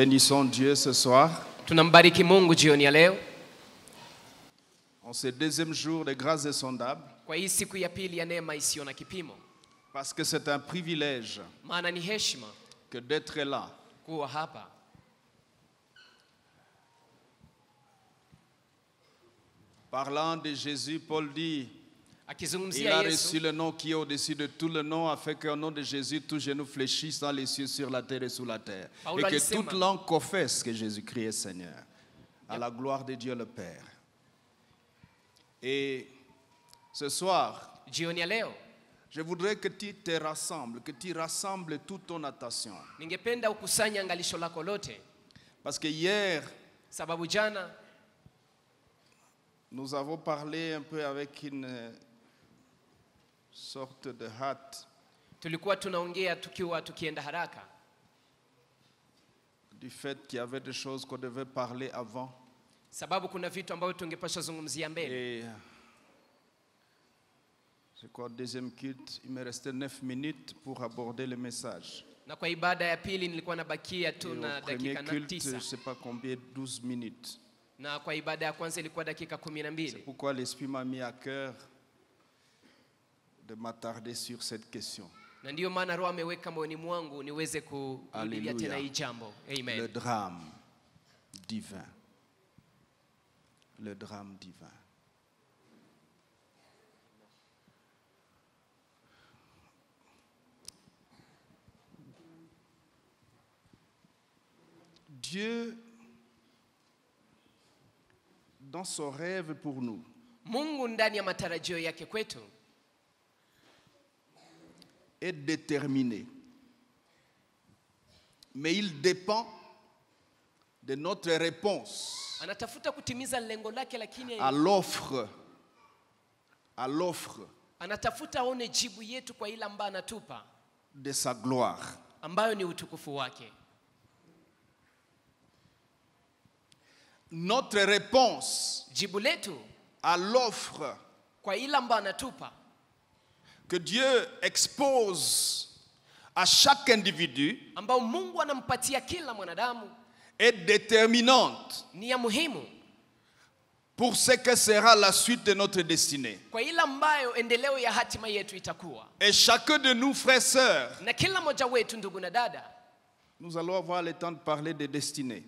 bénissons Dieu ce soir. Tunambariki Mungu jioni ya leo. En ce deuxième jour de grâce insondable. Kwa hii siku ya pili ya neema isiyo na kipimo. Parce que c'est un privilège. Maana ni heshima que d'être là. Kuwa hapa. Parlant de Jésus, Paul dit, il a reçu le nom qui est au-dessus de tout le nom, afin qu'au nom de Jésus, tout genou fléchisse dans les cieux, sur la terre et sous la terre. Et que toute langue confesse que Jésus-Christ est Seigneur, à la gloire de Dieu le Père. Et ce soir, je voudrais que tu te rassembles, que tu rassembles toute ton attention. Parce que hier, nous avons parlé un peu avec une sorte de hâte du fait qu'il y avait des choses qu'on devait parler avant. Et je crois deuxième culte, il me restait 9 minutes pour aborder le message. Et au premier culte, je ne sais pas combien, 12 minutes. C'est pourquoi l'Esprit m'a mis à cœur de m'attarder sur cette question. Alléluia. Le drame divin. Le drame divin. Dieu, dans son rêve pour nous, est déterminé. Mais il dépend de notre réponse à l'offre. De sa gloire. Notre réponse à l'offre que Dieu expose à chaque individu est déterminante pour ce que sera la suite de notre destinée. Et chacun de nous, frères et sœurs, nous allons avoir le temps de parler de destinée.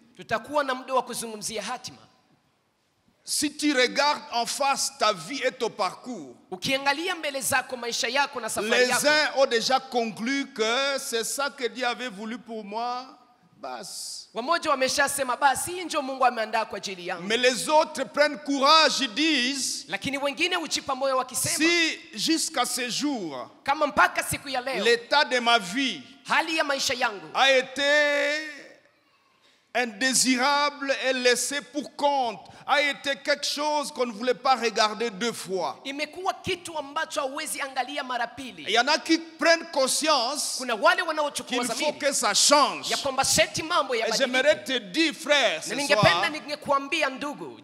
Si tu regardes en face ta vie et ton parcours, les uns ont déjà conclu que c'est ça que Dieu avait voulu pour moi. Mais les autres prennent courage et disent, si jusqu'à ce jour, l'état de ma vie a été indésirable et laissé pour compte, a été quelque chose qu'on ne voulait pas regarder deux fois. Il y en a qui prennent conscience qu'il faut que ça change. Et j'aimerais te dire, frère, ce soir,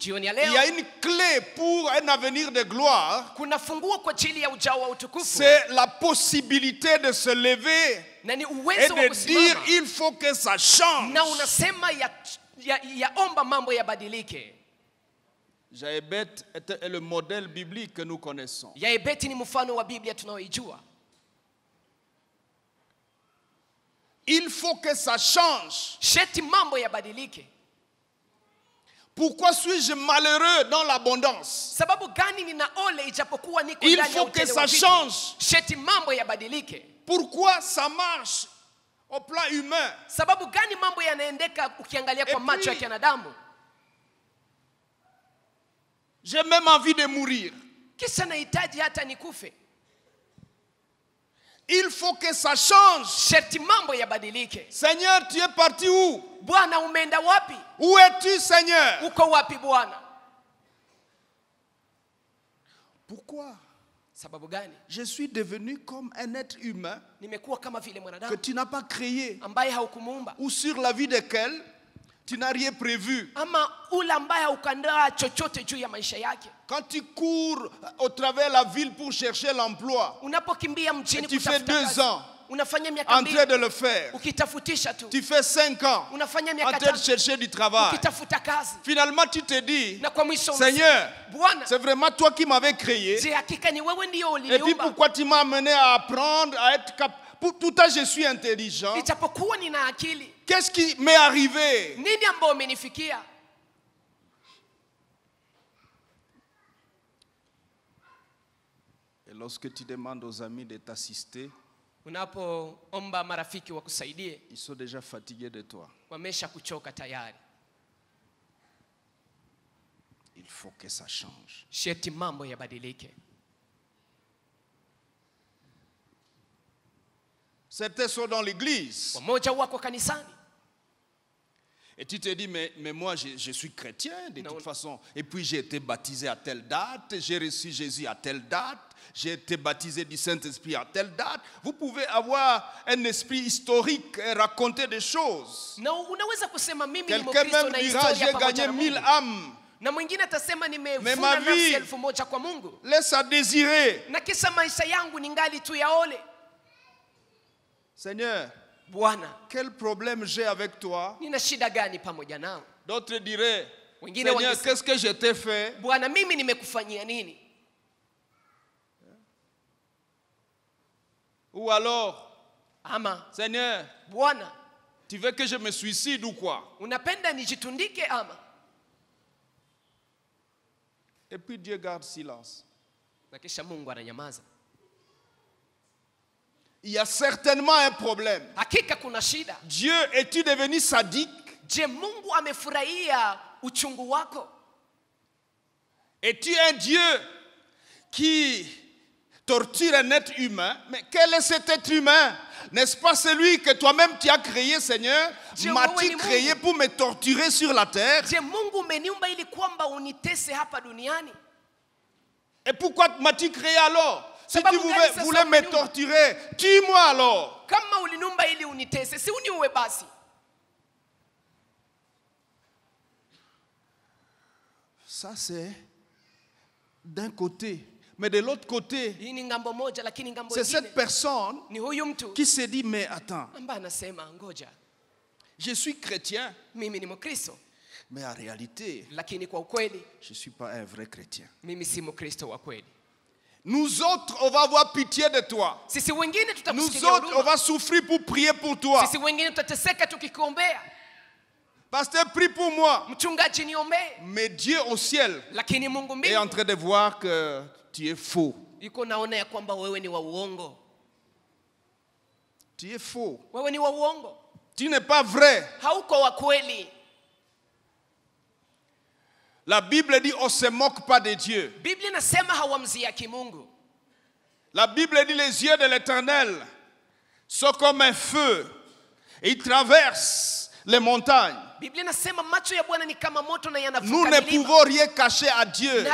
il y a une clé pour un avenir de gloire. C'est la possibilité de se lever et de dire il faut que ça change. Jaébet est le modèle biblique que nous connaissons. Il faut que ça change. Pourquoi suis-je malheureux dans l'abondance? Il faut que ça change. Pourquoi ça marche au plan humain? J'ai même envie de mourir. Il faut que ça change. Seigneur, tu es parti où? Où es-tu, Seigneur? Pourquoi? Je suis devenu comme un être humain que tu n'as pas créé, ou sur la vie desquels tu n'as rien prévu. Quand tu cours au travers de la ville pour chercher l'emploi, tu fais 2 ans. en train de le faire. Tu fais 5 ans en train de chercher du travail. Finalement, tu te dis, Seigneur, c'est vraiment toi qui m'avais créé. Et puis pourquoi tu m'as amené à apprendre, à être capable. Tout à je suis intelligent. Qu'est-ce qui m'est arrivé? Et lorsque tu demandes aux amis de t'assister, ils sont déjà fatigués de toi. Il faut que ça change. Certains sont dans l'église. Et tu te dis, mais moi je suis chrétien de toute façon. Et puis j'ai été baptisé à telle date, j'ai reçu Jésus à telle date, j'ai été baptisé du Saint-Esprit à telle date. Vous pouvez avoir un esprit historique et raconter des choses. Quelqu'un même dira, j'ai gagné 1000 âmes. Mais ma vie laisse à désirer. Seigneur, quel problème j'ai avec toi? D'autres diraient, Seigneur, qu'est-ce que je t'ai fait? Ou alors, Seigneur, tu veux que je me suicide ou quoi? Et puis Dieu garde silence. Il y a certainement un problème. Dieu, es-tu devenu sadique? Es-tu un Dieu qui torture un être humain? Mais quel est cet être humain? N'est-ce pas celui que toi-même tu as créé, Seigneur? M'as-tu créé pour me torturer sur la terre? Et pourquoi m'as-tu créé alors? Si tu voulais me torturer, tue-moi alors. Ça c'est d'un côté. Mais de l'autre côté, c'est cette personne qui se dit, mais attends, je suis chrétien, mais en réalité, je ne suis pas un vrai chrétien. Nous autres, on va avoir pitié de toi. Nous autres, on va souffrir pour prier pour toi. Pasteur, prie pour moi. Mais Dieu au ciel est en train de voir que tu es faux. Tu es faux. Tu n'es pas vrai. La Bible dit on ne se moque pas de Dieu. La Bible dit les yeux de l'Éternel sont comme un feu et ils traversent les montagnes. Nous ne pouvons rien cacher à Dieu.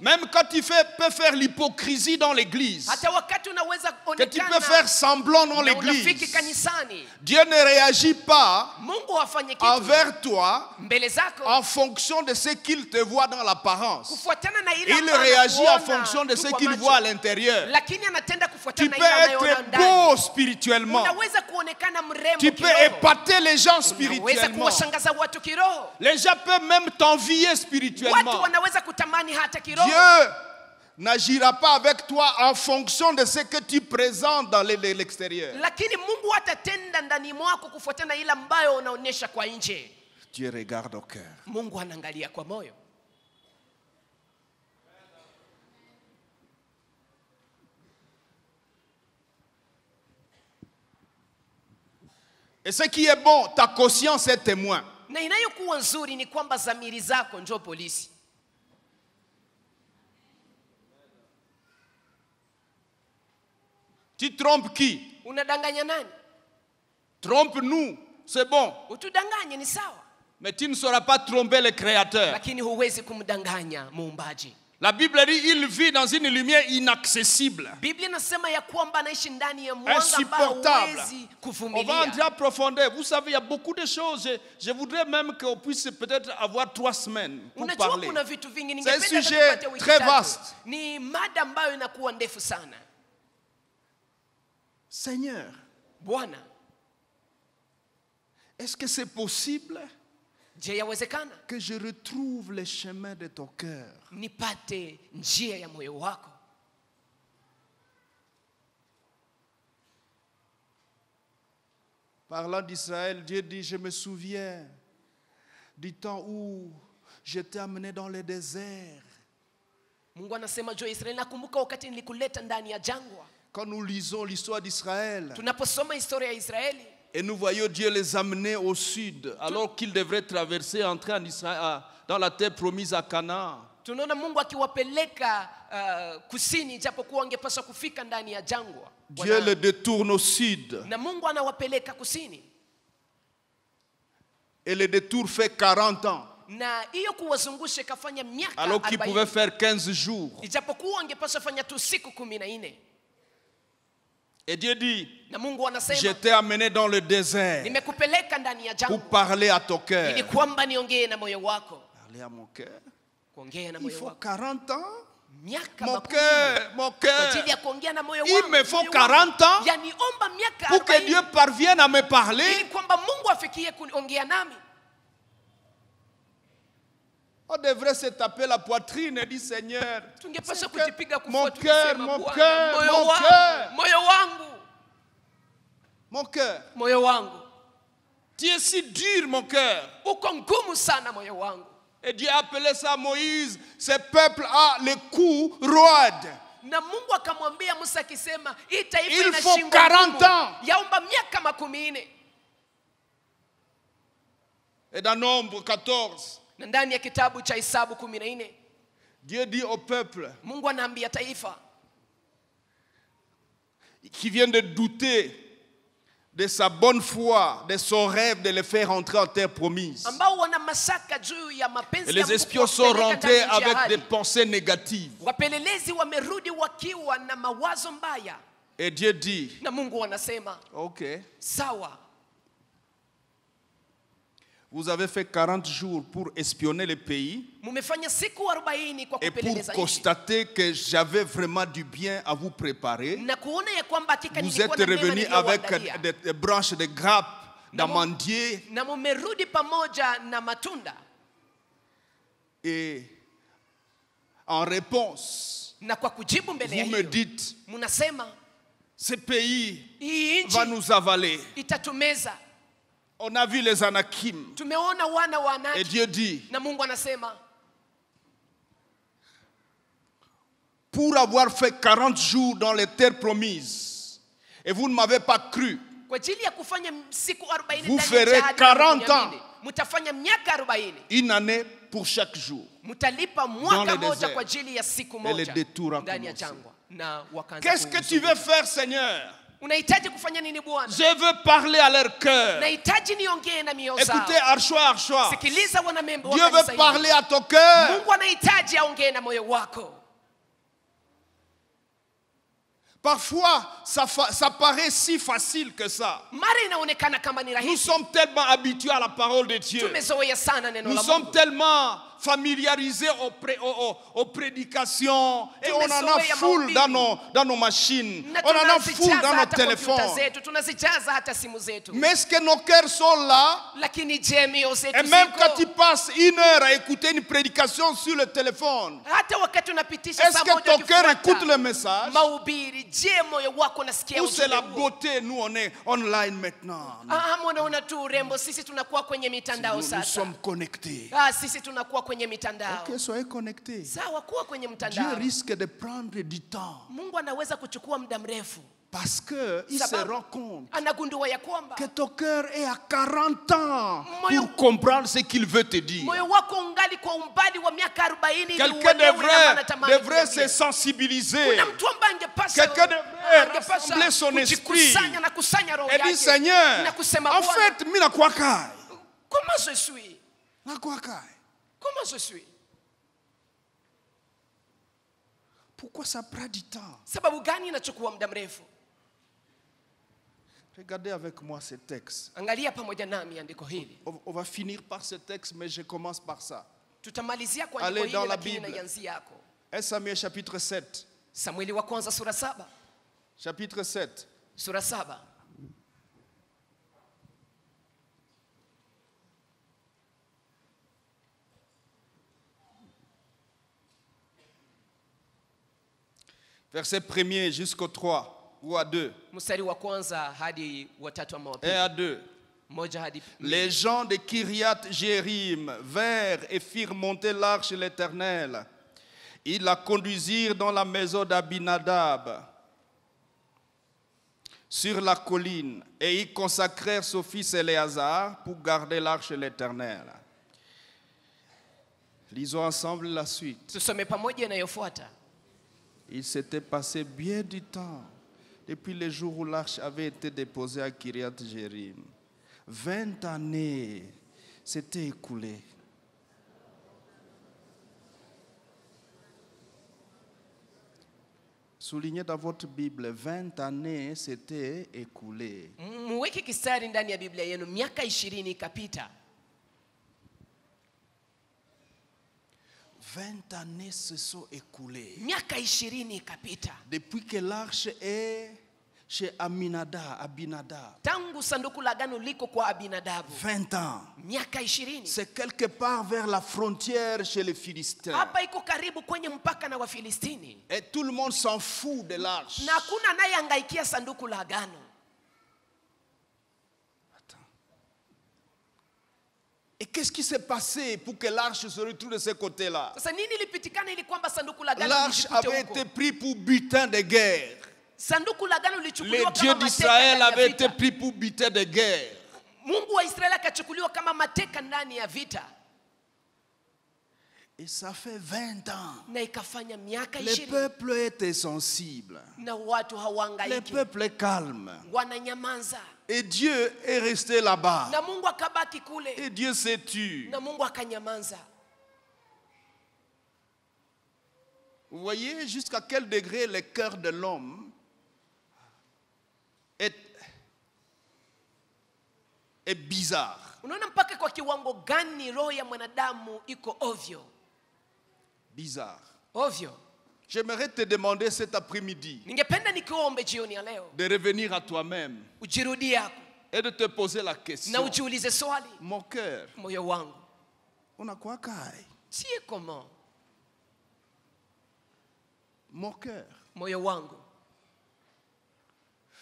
Même quand tu peux faire l'hypocrisie dans l'église, que tu peux faire semblant dans l'église, Dieu ne réagit pas envers toi en fonction de ce qu'il te voit dans l'apparence. Il réagit en fonction de ce qu'il voit à l'intérieur. Tu peux être beau spirituellement. Tu peux épater les gens spirituellement. Les gens peuvent même t'envier spirituellement. Dieu n'agira pas avec toi en fonction de ce que tu présentes dans l'extérieur. Dieu regarde au cœur. Et ce qui est bon, ta conscience est témoin. Tu trompes qui? Trompe-nous, c'est bon. Mais tu ne sauras pas tromper le Créateur. La Bible dit il vit dans une lumière inaccessible, insupportable. On va entrer en profondeur. Vous savez, il y a beaucoup de choses. Je voudrais même qu'on puisse peut-être avoir 3 semaines pour parler. C'est un sujet très vaste. Seigneur, Bwana, est-ce que c'est possible je yawezekana que je retrouve les chemins de ton cœur? nipate njia ya moyo wako? Parlant d'Israël, Dieu dit, je me souviens du temps où j'étais amené dans le désert. Mungu anasema juu ya Israeli, nakumbuka wakati nilikuleta ndani ya jangwa. Quand nous lisons l'histoire d'Israël, tunaposoma historia ya Israeli, et nous voyons Dieu les amener au sud, alors qu'ils devraient traverser, entrer en Israël, dans la terre promise à Canaan. tunaona Mungu akiwapeleka kusini, japokuwa wangepaswa kufika ndani ya jangwa. Dieu les détourne au sud. Na Mungu anawapeleka kusini. Et le détour fait 40 ans. Na hiyo kuwazungusha kafanya miaka 40. Alors qu'il pouvait faire 15 jours. Ijapokuwa angepaswa fanya tu siku 14. Et Dieu dit, na Mungu anasema, je t'ai amené dans le désert nimekupeleka ndani ya jangwa pour parler à ton cœur. ili kwamba niongee na moyo wako. Parler à mon cœur. Kuongea na Il moyo faut wako. 40 ans. Miaka Mon cœur, mon cœur. ajili ya kuongea na moyo Il wangu. me faut 40 ans Yani omba miaka pour que 40 Dieu parvienne à me ili parler. kwamba Mungu afikie kuongea nami. On devrait se taper la poitrine et dire, Seigneur, Tungepaswa kujipiga mon kifua cœur, tukisema, mon Bwana, cœur, moyo mon wangu, cœur. moyo wangu, mon cœur. moyo wangu. Tu es si dur, mon cœur. Uko ngumu sana moyo wangu. Et Dieu a appelé ça Moïse. Ce peuple a le cou roide. Na Mungu akamwambia Musa akisema, hii taifa Il ina faut shingo 40 ngumu. ans. Yaomba miaka 40. Et dans Nombre 14, Na ndani ya kitabu cha Hesabu 14, Dieu dit au peuple Mungu anaambia taifa qui vient de douter de sa bonne foi, de son rêve de les faire entrer en terre promise. ambao wana mashaka juu ya mapenzi Et ya les Mungu espions sont kuwapeleka rentrés ndani ya nchi ya avec ahadi. des pensées négatives. Wapelelezi wamerudi wakiwa na mawazo mbaya. Et Dieu dit, Na Mungu anasema, ok, sawa, vous avez fait 40 jours pour espionner le pays mumefanya siku 40 kwa et pour kupeleleza nchi. constater que j'avais vraiment du bien à vous préparer. Na kuona ya kwamba hakika Vous nilikuwa êtes na mema revenus avec niliyowaandalia. des branches de grappes, d'amandier. Na mumerudi pamoja na matunda. Et en réponse, Na kwa kujibu mbele ya vous me hiyo, dites, munasema ce pays hii va nchi nous avaler. itatumeza. On a vu les Anakim. Tumeona wana wa Et Anaki. Dieu dit, Na Mungu anasema, pour avoir fait 40 jours dans les terres promises, et vous ne m'avez pas cru, kwa ajili ya kufanya siku 40 vous ndani ya ferez jihadi 40 ya ans. Benyamini, mutafanya miaka 40. une année pour chaque jour. Mutalipa Dans mwaka le moja désert. kwa ajili ya siku Et le moja détour a ndani ya commencé. jangwa. Na wakaanza Qu'est-ce que tu veux faire, Seigneur? Unahitaji kufanya nini Bwana? Je veux parler à leur cœur. Nahitaji niongee na mioyo zao. Écoutez, Archois. Sikiliza wanamembe wa Dieu kanisa veut hili. parler à ton cœur. Mungu anahitaji aongee na moyo wako. Parfois, ça paraît si facile que ça. Mara inaonekana kama ni Nous rahisi. sommes tellement habitués à la parole de Dieu. Tumezoea sana neno Nous la sommes Mungu. tellement familiarisés aux prédications. Et on en a Tumezoea foule mahubiri. dans nos machines. Na On en a foule tunazijaza dans nos hata kompyuta téléphones. zetu, tunazijaza hata simu zetu. Mais est-ce que nos cœurs sont là? Lakini je, mioyo zetu Et même ziko? quand tu passes 1 heure à écouter une prédication sur le téléphone, Hata wakati unapitisha est-ce saa que moja ton cœur ukifuata écoute le message? mahubiri, je, moyo wako unasikia Ou c'est la ujumbe huo? beauté? Nous, on est online maintenant. Unaona tu urembo, sisi tunakuwa kwenye mitandao Nous sasa. sommes connectés. Sisi tunakuwa kwenye mitandao. Ok, soyez connectés. Sawa, kuwa kwenye Dieu mtandao. risque de prendre du temps Mungu anaweza kuchukua muda mrefu. parce qu'il se Sababu rend compte anagundua ya kwamba que ton cœur est à 40 ans Moyo- pour comprendre ce qu'il veut te dire. moyo wako ungali kwa umbali wa miaka 40 ili Quelqu'un uelewe yale anatamani devrait kuambia. se sensibiliser. Kuna mtu ambaye angepaswa Quelqu'un devrait rassembler son esprit kujikusanya na kusanya roho et dire, yake Seigneur, na kusema, en Bwana, fait, mina kwa kai. comment je suis? Na kwa kai. Comment je suis? Pourquoi ça prend du temps? Sababu gani inachukua muda mrefu? Regardez avec moi ce texte. Angalia pamoja nami andiko hili. On va finir par ce texte, mais je commence par ça. Tutamalizia kwa Allez andiko dans hili la lakini Bible. naianzia yako. 1 Samuel chapitre 7. Samueli wa kwanza sura 7. Chapitre 7. Sura 7. Verset 1er jusqu'au 3 ou à 2. Mstari wa kwanza hadi wa 3 ama wa 2. Et à 2. Les gens de Kiriat Jérim vinrent et firent monter l'arche de l'Éternel. Ils la conduisirent dans la maison d'Abinadab sur la colline et y consacrèrent son fils Éléazar pour garder l'arche de l'Éternel. Lisons ensemble la suite. Tusome pamoja inayofuata. Il s'était passé bien du temps depuis le jour où l'arche avait été déposée à Kiriat Jérim. 20 années s'étaient écoulées. Soulignez dans votre Bible, 20 années s'étaient écoulées. Mweke kistari ndani ya Biblia yenu, miaka 20 ikapita. 20 années se sont écoulées. Miaka 20 ikapita. Depuis que l'arche est chez Abinadab. Tangu sanduku la agano liko kwa Abinadabu. 20 ans. Miaka 20. C'est quelque part vers la frontière chez les Philistins. Hapa iko karibu kwenye mpaka na Wafilistini. Et tout le monde s'en fout de l'arche. Na hakuna anayehangaikia sanduku la agano. Et qu'est-ce qui s'est passé pour que l'arche se retrouve de ce côté-là? L'arche avait été pris pour butin de guerre. Les dieux d'Israël avaient été pris pour butin de guerre. Et ça fait 20 ans. Le peuple était sensible. Le peuple est calme. Et Dieu est resté là-bas. Et Dieu s'est tu. Vous voyez jusqu'à quel degré le cœur de l'homme est bizarre. Bizarre. J'aimerais te demander cet après-midi de revenir à toi-même et de te poser la question. Mon cœur, on a quoi caille? Comment? Mon cœur.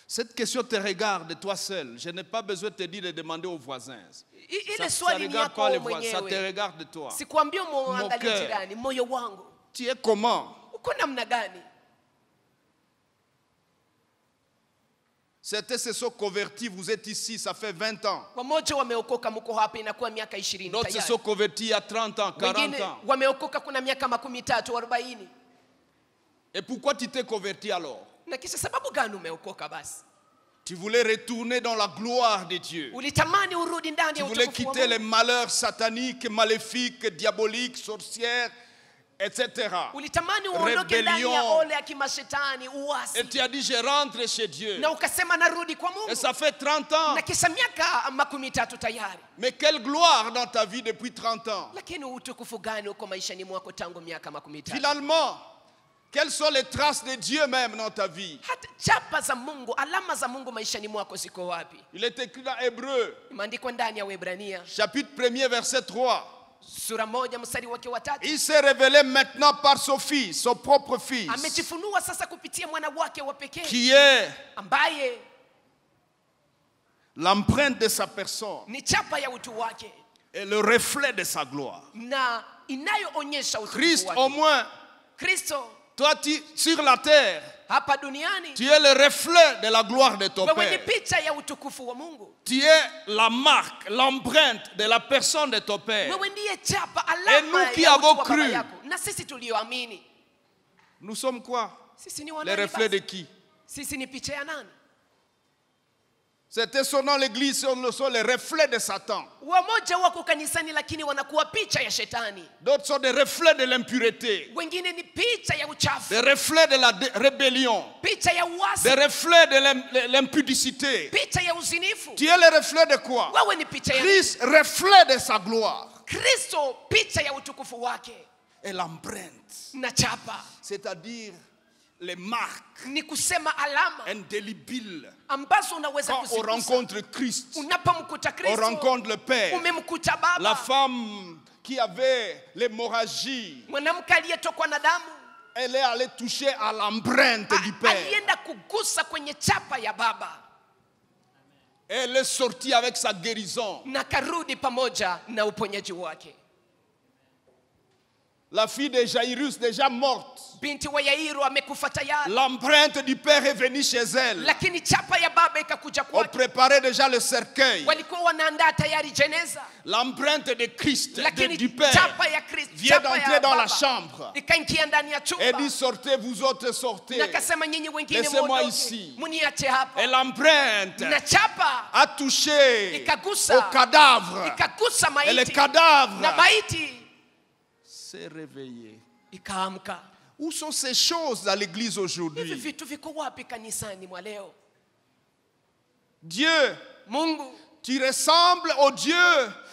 Cette question te regarde toi seul. Je n'ai pas besoin de te dire de demander aux voisins. Ça regarde pas les voisins, ça te regarde toi. Mon cœur. Tu es comment? Certains se sont convertis, vous êtes ici, ça fait 20 ans. D'autres se sont convertis il y a 30 ans, 40 ans. Et pourquoi tu t'es converti alors? Tu voulais retourner dans la gloire de Dieu. Tu voulais quitter les malheurs sataniques, maléfiques, diaboliques, sorcières, etc. Rébellion. Et tu as dit, je rentre chez Dieu. Et ça fait 30 ans. Mais quelle gloire dans ta vie depuis 30 ans. Finalement, quelles sont les traces de Dieu même dans ta vie? Il est écrit dans Hébreu, chapitre 1er, verset 3. Il s'est révélé maintenant par son fils, son propre fils, qui est l'empreinte de sa personne et le reflet de sa gloire. Christ au moins, toi sur la terre, tu es le reflet de la gloire de ton Père. Tu es la marque, l'empreinte de la personne de ton Père. Et nous qui avons cru, nous sommes quoi? Les reflets de qui? Certains sont dans l'église, sont les reflets de Satan. D'autres sont des reflets de l'impureté. Des reflets de la rébellion. Des reflets de l'impudicité. Tu es le reflet de quoi? Christ, reflet de sa gloire. Et l'empreinte. C'est-à-dire les marques ni kusema alama indélébiles. ambazo unaweza Quand on rencontre Christ, unapomkuta on Kristo, rencontre le Père. umemkuta Baba. La femme qui avait l'hémorragie, Mwanamke aliyetokwa na damu, elle est allée toucher à l'empreinte du Père. alienda kugusa kwenye chapa ya Baba. Elle est sortie avec sa guérison. Na karudi pamoja na uponyaji wake. La fille de Jairus, déjà morte, Binti wa Yairo amekufa tayari, l'empreinte du Père est venue chez elle. lakini chapa ya Baba ikakuja On kwake. préparait déjà le cercueil. Walikuwa wanaandaa tayari jeneza, L'empreinte de Christ, lakini du Père, chapa ya Kristo, vient chapa ya d'entrer dans la Baba chambre. ikaingia ndani ya Et chumba. dit, sortez, vous autres sortez. Na kasema nyinyi wengine Laissez-moi muondoke, ici. muniache hapa. Et l'empreinte Na chapa a touché ikagusa, au cadavre. ikagusa Et le maiti, cadavre na maiti s'est réveillé. ikaamka. Où sont ces choses dans l'église Hivi aujourd'hui? vitu viko wapi kanisani mwa leo? Dieu, Mungu, tu ressembles au Dieu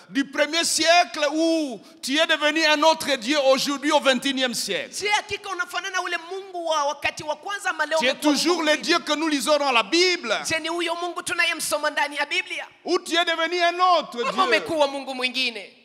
du premier siècle ou tu es devenu un autre Dieu aujourd'hui au 21e siècle? je, hakika unafanana ule Mungu wa wakati wa kwanza ama leo? Tu es umekuwa toujours Mungu le mwingine? Dieu que nous lisons dans la Bible Je, ni huyo Mungu tunayemsoma ndani ya Biblia ou tu es devenu un autre ama Dieu? umekuwa Mungu mwingine?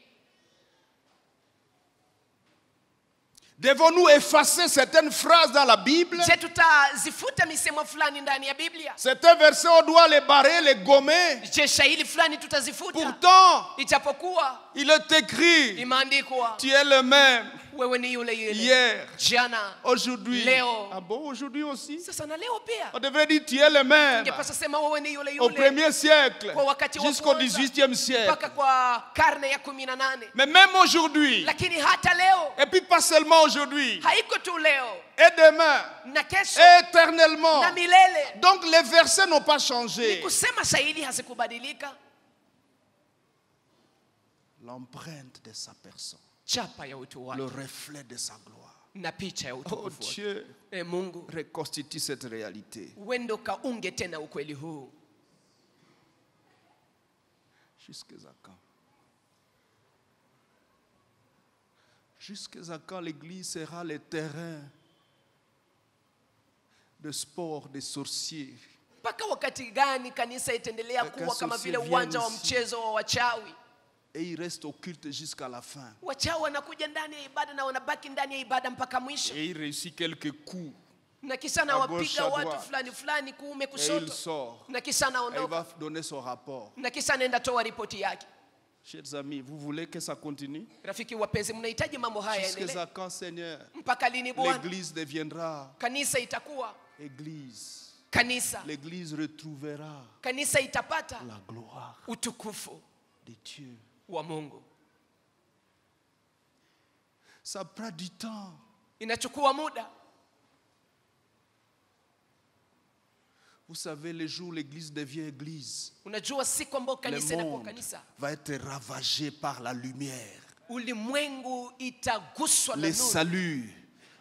Devons-nous effacer certaines phrases dans la Bible? Je, tutazifuta misemo fulani ndani ya Biblia? Certains versets, on doit les barrer, les gommer. Je, shairi fulani tutazifuta? Pourtant, Ijapokuwa il est écrit, imeandikwa tu es le même wewe ni yule yule hier, jana, aujourd'hui. leo. Ah bon, aujourd'hui aussi? Sasa na leo pia. On devrait dire, tu es le même Ungepasa sema wewe ni yule au yule premier siècle kwa wakati wa jusqu'au kwanza 18e siècle. mpaka kwa karne ya 18. Mais même aujourd'hui, Lakini hata leo, et puis pas seulement aujourd'hui, haiko tu leo, et demain, na kesho, et éternellement. na milele. Donc les versets n'ont pas Ni changé. kusema shairi hazikubadilika. L'empreinte de sa personne, Chapa ya utu le wake reflet de sa gloire. na picha ya Oh utukufu wake. Dieu, Mungu, reconstitue cette réalité. uende kaunge tena ukweli huu. Jusqu'à quand? Jusqu'à quand l'église sera le terrain de sport des sorciers? Mpaka wakati gani kanisa itaendelea kuwa kama vile uwanja wa mchezo wa wachawi? Et il reste au culte jusqu'à la fin. Wachawi wanakuja ndani ya ibada na wanabaki ndani ya ibada mpaka mwisho. Et il réussit quelques coups. Na kisha anawapiga watu fulani fulani kuume Et il kushoto. sort. Na kisha Et il anaondoka. va donner son rapport. Na kisha anaenda toa ripoti yake. Chers amis, vous voulez que ça continue? Rafiki wapenzi, mnahitaji mambo haya yaendelee? Jusqu'à quand, Seigneur, Mpaka lini Bwana? l'église deviendra Kanisa itakuwa église? kanisa. L'église retrouvera Kanisa itapata la gloire utukufu de Dieu. wa Mungu. Ça prend du temps. Inachukua muda. Vous savez, les jours où l'église devient église, Unajua siku ambayo le kanisa inakuwa monde kanisa, va être ravagé par la lumière. ulimwengu itaguswa na Le nuru. salut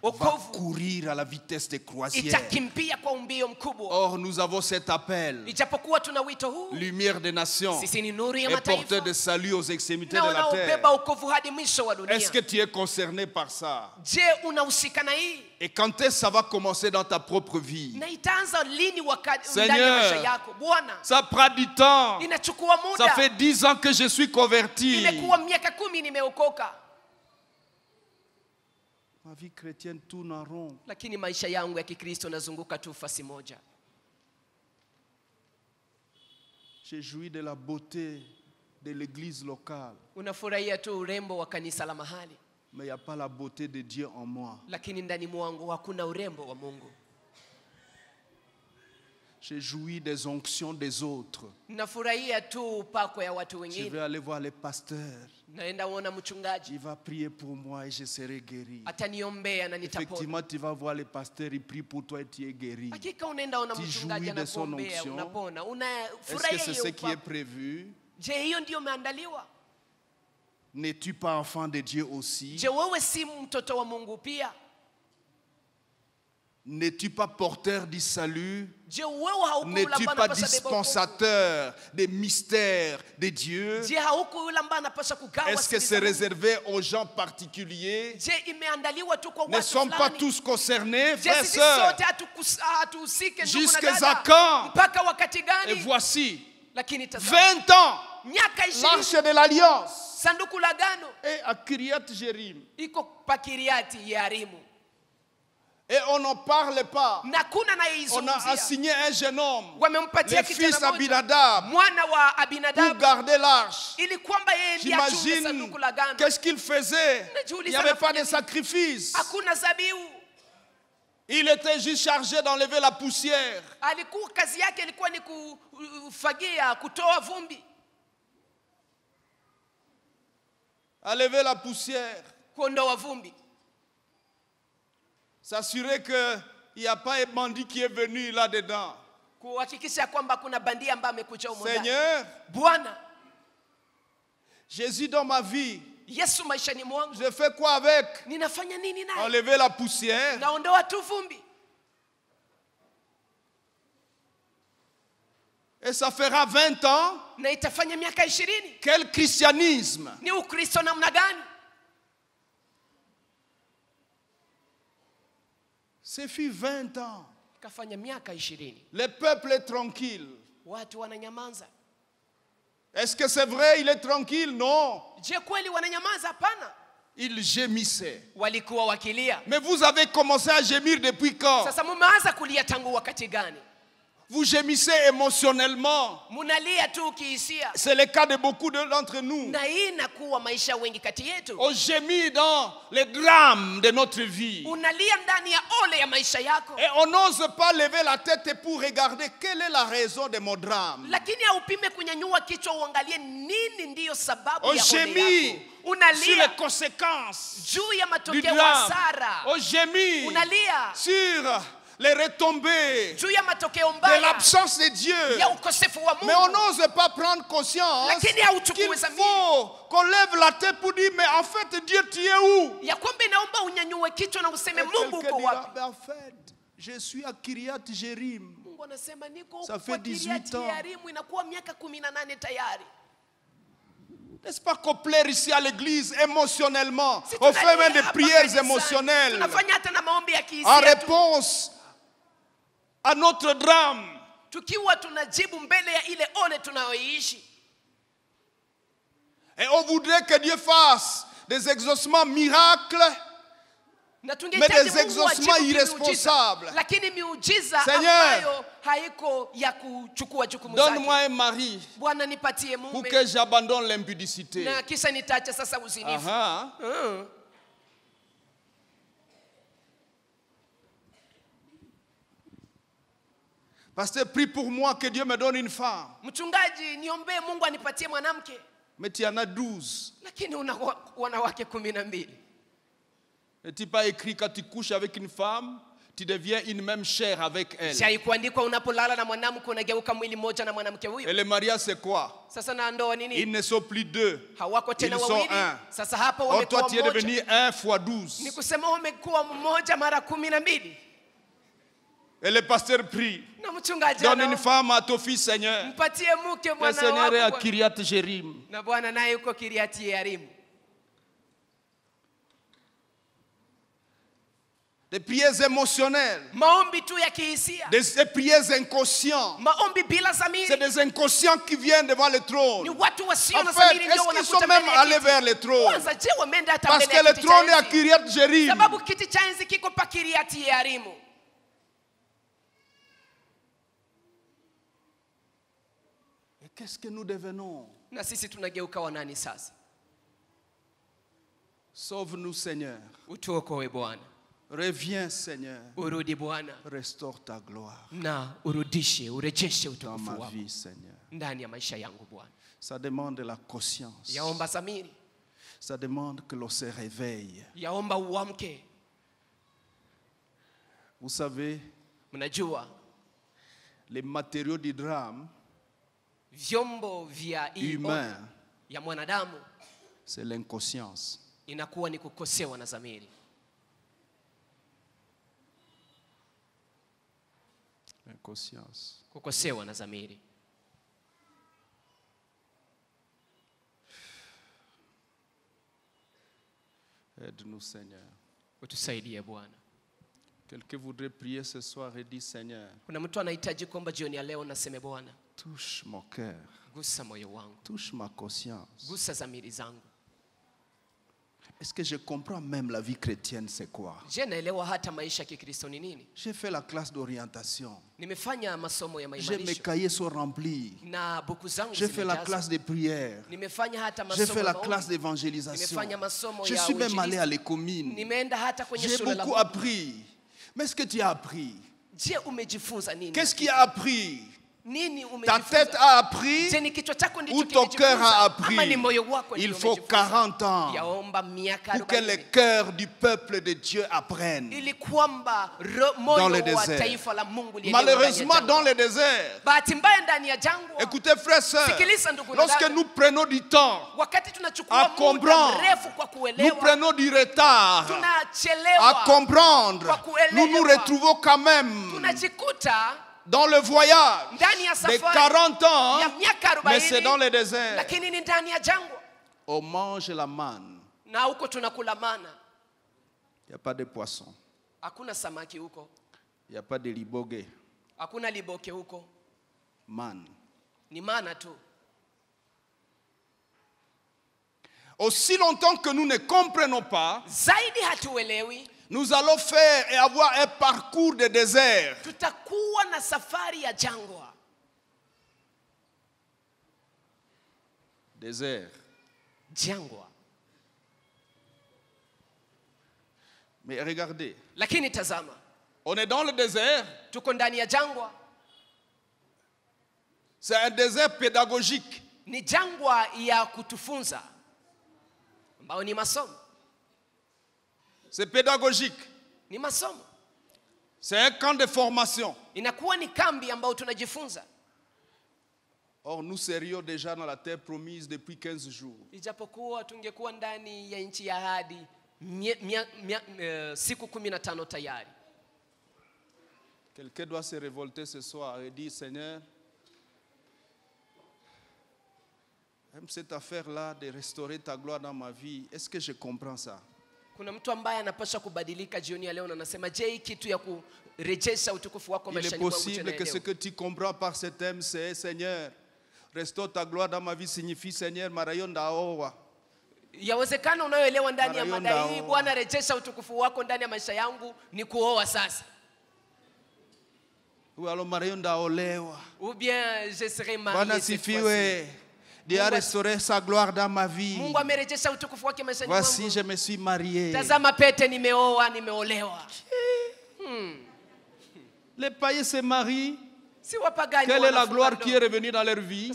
va courir à la vitesse des croisières. Itakimbia kwa umbio mkubwa. Or, nous avons cet appel. Ijapokuwa tuna wito huu, Lumière des nations sisi ni nuru ya et porteur mataifa de salut aux extrémités na de la terre. wanaobeba wokovu hadi mwisho wa Est-ce dunia. que tu es concerné par ça? Je, unahusika na hii? Et quand est-ce que ça va commencer dans ta propre vie? Na itaanza lini wakati Seigneur, ndani ya maisha yako? Bwana, Ça prend du temps. inachukua Ça muda. fait 10 ans que je suis converti. Imekuwa miaka 10 nimeokoka, Ma vie chrétienne tourne en rond. lakini maisha yangu ya Kikristo nazunguka tu fasi moja. J'ai joui de la beauté de l'église locale. Unafurahia tu urembo wa kanisa la mahali, Mais il n'y a pas la beauté de Dieu en moi. lakini ndani mwangu hakuna urembo wa Mungu. J'ai joui des onctions des autres. Nafurahia tu upako ya watu Je wengine. vais aller voir les pasteurs. Naenda uona mchungaji, Il va prier pour moi et je serai guéri. ataniombea na nitapona. Effectivement, tu vas voir les pasteurs, ils prient pour toi et tu es guéri. Hakika unaenda ona Tu mchungaji jouis de son anakuombea, onction. unapona. Est-ce que Unafurahia c'est hiyo ce qui est upako. prévu? Je, hiyo ndio umeandaliwa? N'es-tu pas enfant de Dieu aussi? Je, wewe si mtoto wa Mungu pia? N'es-tu pas porteur du salut? N'es-tu pas dispensateur des mystères de Dieu? Est-ce que c'est réservé aux gens particuliers? Ne sommes pas tous concernés, frères et sœurs? Jusqu'à quand? Et voici 20 ans, l'arche de l'alliance et à Kiryat Jearim. Et on n'en parle pas. On a assigné un jeune homme, le fils Abinadab, pour garder l'arche. J'imagine qu'est-ce qu'il faisait. Il n'y avait pas de sacrifice. Il était juste chargé d'enlever la poussière. Enlever la poussière. S'assurer qu'il n'y a pas un bandit qui est venu là-dedans. Seigneur, Jésus dans ma vie, je fais quoi avec? Enlever la poussière. Et ça fera 20 ans. Quel christianisme? C'est fait 20 ans. Le peuple est tranquille. Est-ce que c'est vrai, il est tranquille? Non. Il gémissait. Mais vous avez commencé à gémir depuis quand? Vous gémissez émotionnellement. C'est le cas de beaucoup d'entre nous. On gémit dans les drames de notre vie. Et on n'ose pas lever la tête pour regarder quelle est la raison de mon drame. On gémit sur les conséquences du drame. On gémit sur les retombées de l'absence de Dieu. Mais on n'ose pas prendre conscience qu'il faut qu'on lève la tête pour dire, mais en fait, Dieu, tu es où? Et quelqu'un dira, en fait, je suis à Kiryat Jearim. Ça fait 18 ans. N'est-ce pas qu'on plaire ici à l'église émotionnellement? On fait même des prières émotionnelles en réponse à notre drame. Et on voudrait que Dieu fasse des exaucements miracles, mais des exaucements irresponsables. Seigneur, donne-moi un mari pour que j'abandonne l'impudicité. Pasteur, prie pour moi que Dieu me donne une femme. Mais tu en as 12. N'est-il pas écrit quand tu couches avec une femme, tu deviens une même chair avec elle? Et le mariage c'est quoi? Ils ne sont plus deux. Ils sont un. Oh, toi tu es devenu 1 fois 12. Et le pasteur prie. Donne une femme à ton fils, Seigneur. Le Seigneur est à Kiryat Jearim. Des prières émotionnelles. Des prières inconscientes. C'est des inconscients qui viennent devant le trône. En fait, est-ce qu'ils sont même allés vers le trône? Parce que le trône est à Kiryat Jearim. Qu'est-ce que nous devenons? Sauve-nous, Seigneur. Reviens, Seigneur. Restaure ta gloire dans ma vie, Seigneur. Ça demande la conscience. Ça demande que l'on se réveille. Vous savez, les matériaux du drame humain, c'est l'inconscience. Inconscience. Kukosewa na dhamiri. Aide-nous, Seigneur. Utusaidie Bwana. Quelqu'un voudrait prier ce soir et dire, Seigneur, kuna mtu anahitaji kuomba jioni ya leo na seme Bwana, touche mon cœur. Gusa moyo wangu. Touche ma conscience. Gusa dhamiri zangu. Est-ce que je comprends même la vie chrétienne, c'est quoi? Je naelewa hata maisha ya Kikristo ni nini? J'ai fait la classe d'orientation. Nimefanya masomo ya maimarisho. Mes cahiers sont remplis. Na buku zangu j'ai fait la classe de prière. Nimefanya hata masomo. J'ai fait la classe d'évangélisation. Nimefanya masomo je ya suis même allé à l'écomine. Nimeenda hata kwenye j'ai shule la beaucoup appris. Mais est-ce que tu as appris? Je umejifunza nini? Qu'est-ce qui a appris? Ta tête a appris ou ton cœur a appris? Il faut 40 ans pour que le cœur du peuple de Dieu apprenne dans le désert. Malheureusement, dans le désert, écoutez frères et sœurs, lorsque nous prenons du temps à comprendre, nous prenons du retard à comprendre, nous nous retrouvons quand même dans le voyage de 40 ans, mais c'est dans le désert. On mange la manne. Il n'y a pas de poisson. Il n'y a pas de libogue. Manne. Aussi longtemps que nous ne comprenons pas, nous allons faire et avoir un parcours de désert. Désert. Mais regardez. On est dans le désert. C'est un désert pédagogique. C'est pédagogique. C'est un camp de formation. Or, nous serions déjà dans la terre promise depuis 15 jours. Quelqu'un doit se révolter ce soir et dire, Seigneur, même cette affaire-là de restaurer ta gloire dans ma vie, est-ce que je comprends ça? Kuna mtu ambaye anapaswa kubadilika jioni ya leo na anasema je hii kitu ya kurejesha utukufu wako maishani mwangu. Il est possible que ce que tu comprends par ce thème c'est Seigneur, restaure ta gloire dans ma vie signifie Seigneur marayonda owa. Yawezekana unayoelewa ndani ya mada hii Bwana rejesha utukufu wako ndani ya maisha yangu ni kuoa sasa. Ou alors marayonda olewa. Ou bien je serai marié. Bwana sifiwe. Dieu a restauré sa gloire dans ma vie. Voici, je me suis marié. Les païens se marient. Quelle est la gloire qui est revenue dans leur vie?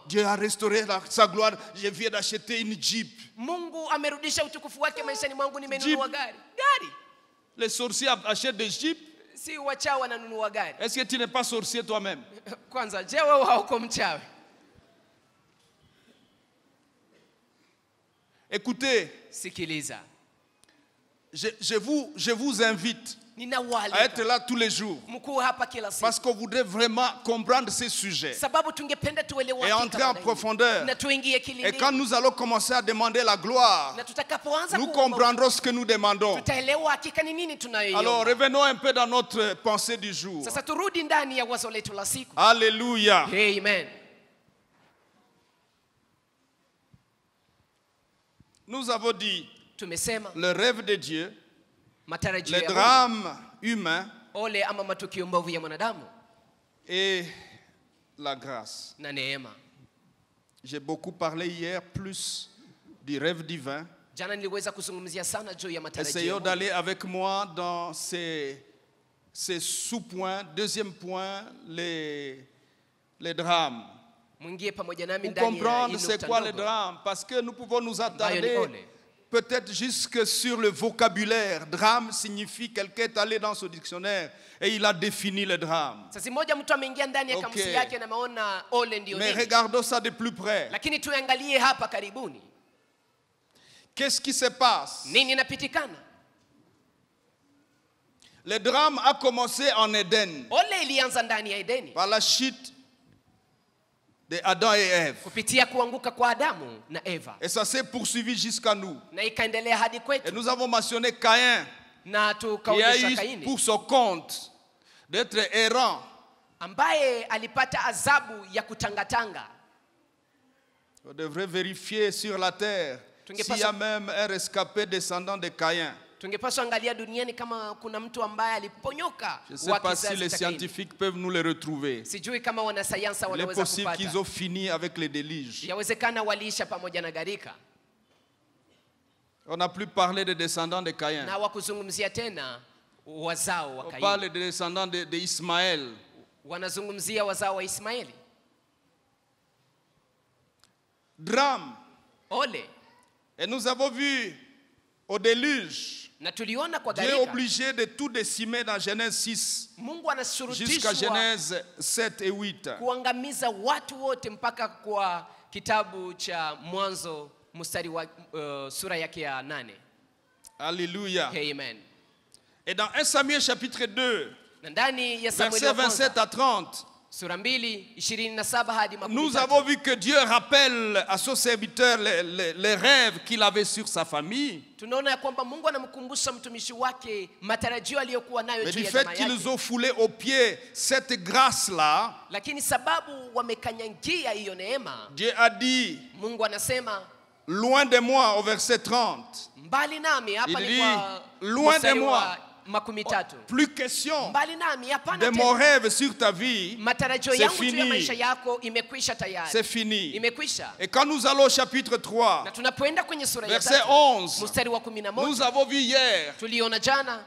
Dieu a restauré sa gloire. Je viens d'acheter une Jeep. Les sorciers achètent des Jeeps. Est-ce que tu n'es pas sorcier toi-même? Écoutez, je vous invite à être là tous les jours parce qu'on voudrait vraiment comprendre ces sujets et entrer en profondeur. Et quand nous allons commencer à demander la gloire, nous comprendrons ce que nous demandons. Alors revenons un peu dans notre pensée du jour. Alléluia. Amen. Nous avons dit le rêve de Dieu, le drame humain et la grâce. J'ai beaucoup parlé hier plus du rêve divin. Essayons d'aller avec moi dans ces sous-points. Deuxième point, les drames. Pour comprendre c'est quoi le drame, parce que nous pouvons nous attarder peut-être jusque sur le vocabulaire. Drame signifie quelqu'un est allé dans son dictionnaire et il a défini le drame. Okay. Mais regardons ça de plus près. Qu'est-ce qui se passe? Le drame a commencé en Éden. Ole ilianza ndani ya Edeni. Par la chute de Adam et Ève. Kupitia kuanguka kwa Adamu na Eva. Et ça s'est poursuivi jusqu'à nous. Na ikaendelea hadi kwetu. Et nous avons mentionné Caïn. Na qui a tukaonyesha Kaini. eu pour son compte d'être errant. Ambaye alipata adhabu ya kutangatanga. On devrait vérifier sur la terre s'il y a même un rescapé descendant de Caïn. Tungepaswa angalia duniani kama kuna mtu ambaye aliponyoka. Je ne sais pas si les scientifiques peuvent nous les retrouver. Sijui kama wanasayansi Il est wanaweza possible kupata. qu'ils ont fini avec les déluges. Yawezekana waliisha pamoja na gharika. On n'a plus parlé des descendants de Caïn. Na wakuzungumzia tena wazao wa On Kaini. parle des descendants de Ismaël. Wanazungumzia wazao wa Ismaeli. Drame. Ole. Et nous avons vu au déluge, Na tuliona kwa Dieu est gharika. obligé de tout décimer dans Genèse 6 Mungu jusqu'à anashurutishwa Genèse 7 et 8. kuangamiza watu wote mpaka kwa kitabu cha Mwanzo mstari wa sura yake ya 8. Alléluia. Amen. Et dans 1 Samuel chapitre 2, Na ndani ya Samueli versets wa 27 kwanza, à 30, sura 2:27 hadi 13. nous avons vu que Dieu rappelle à son serviteur les rêves qu'il avait sur sa famille. Tunaona ya kwamba Mungu anamkumbusha mtumishi wake matarajio aliyokuwa nayo Mais juu du ya fait jamaa qu'ils yake. ont foulé aux pieds cette grâce-là, Lakini sababu wamekanyangia hiyo neema, Dieu a dit, Mungu anasema loin de moi, au verset 30. mbali nami. Hapa Il ni dit, kwa loin de mstari moi. wa 13. Plus question Mbali nami, de hapana mon tena. rêve sur ta vie. Matarajio C'est yangu juu ya fini. maisha yako imekwisha C'est tayari. fini. Imekwisha. Et quand nous allons au chapitre 3, Na tunapoenda kwenye sura ya verset 3, 11, mstari wa nous 11, avons vu hier tuliona jana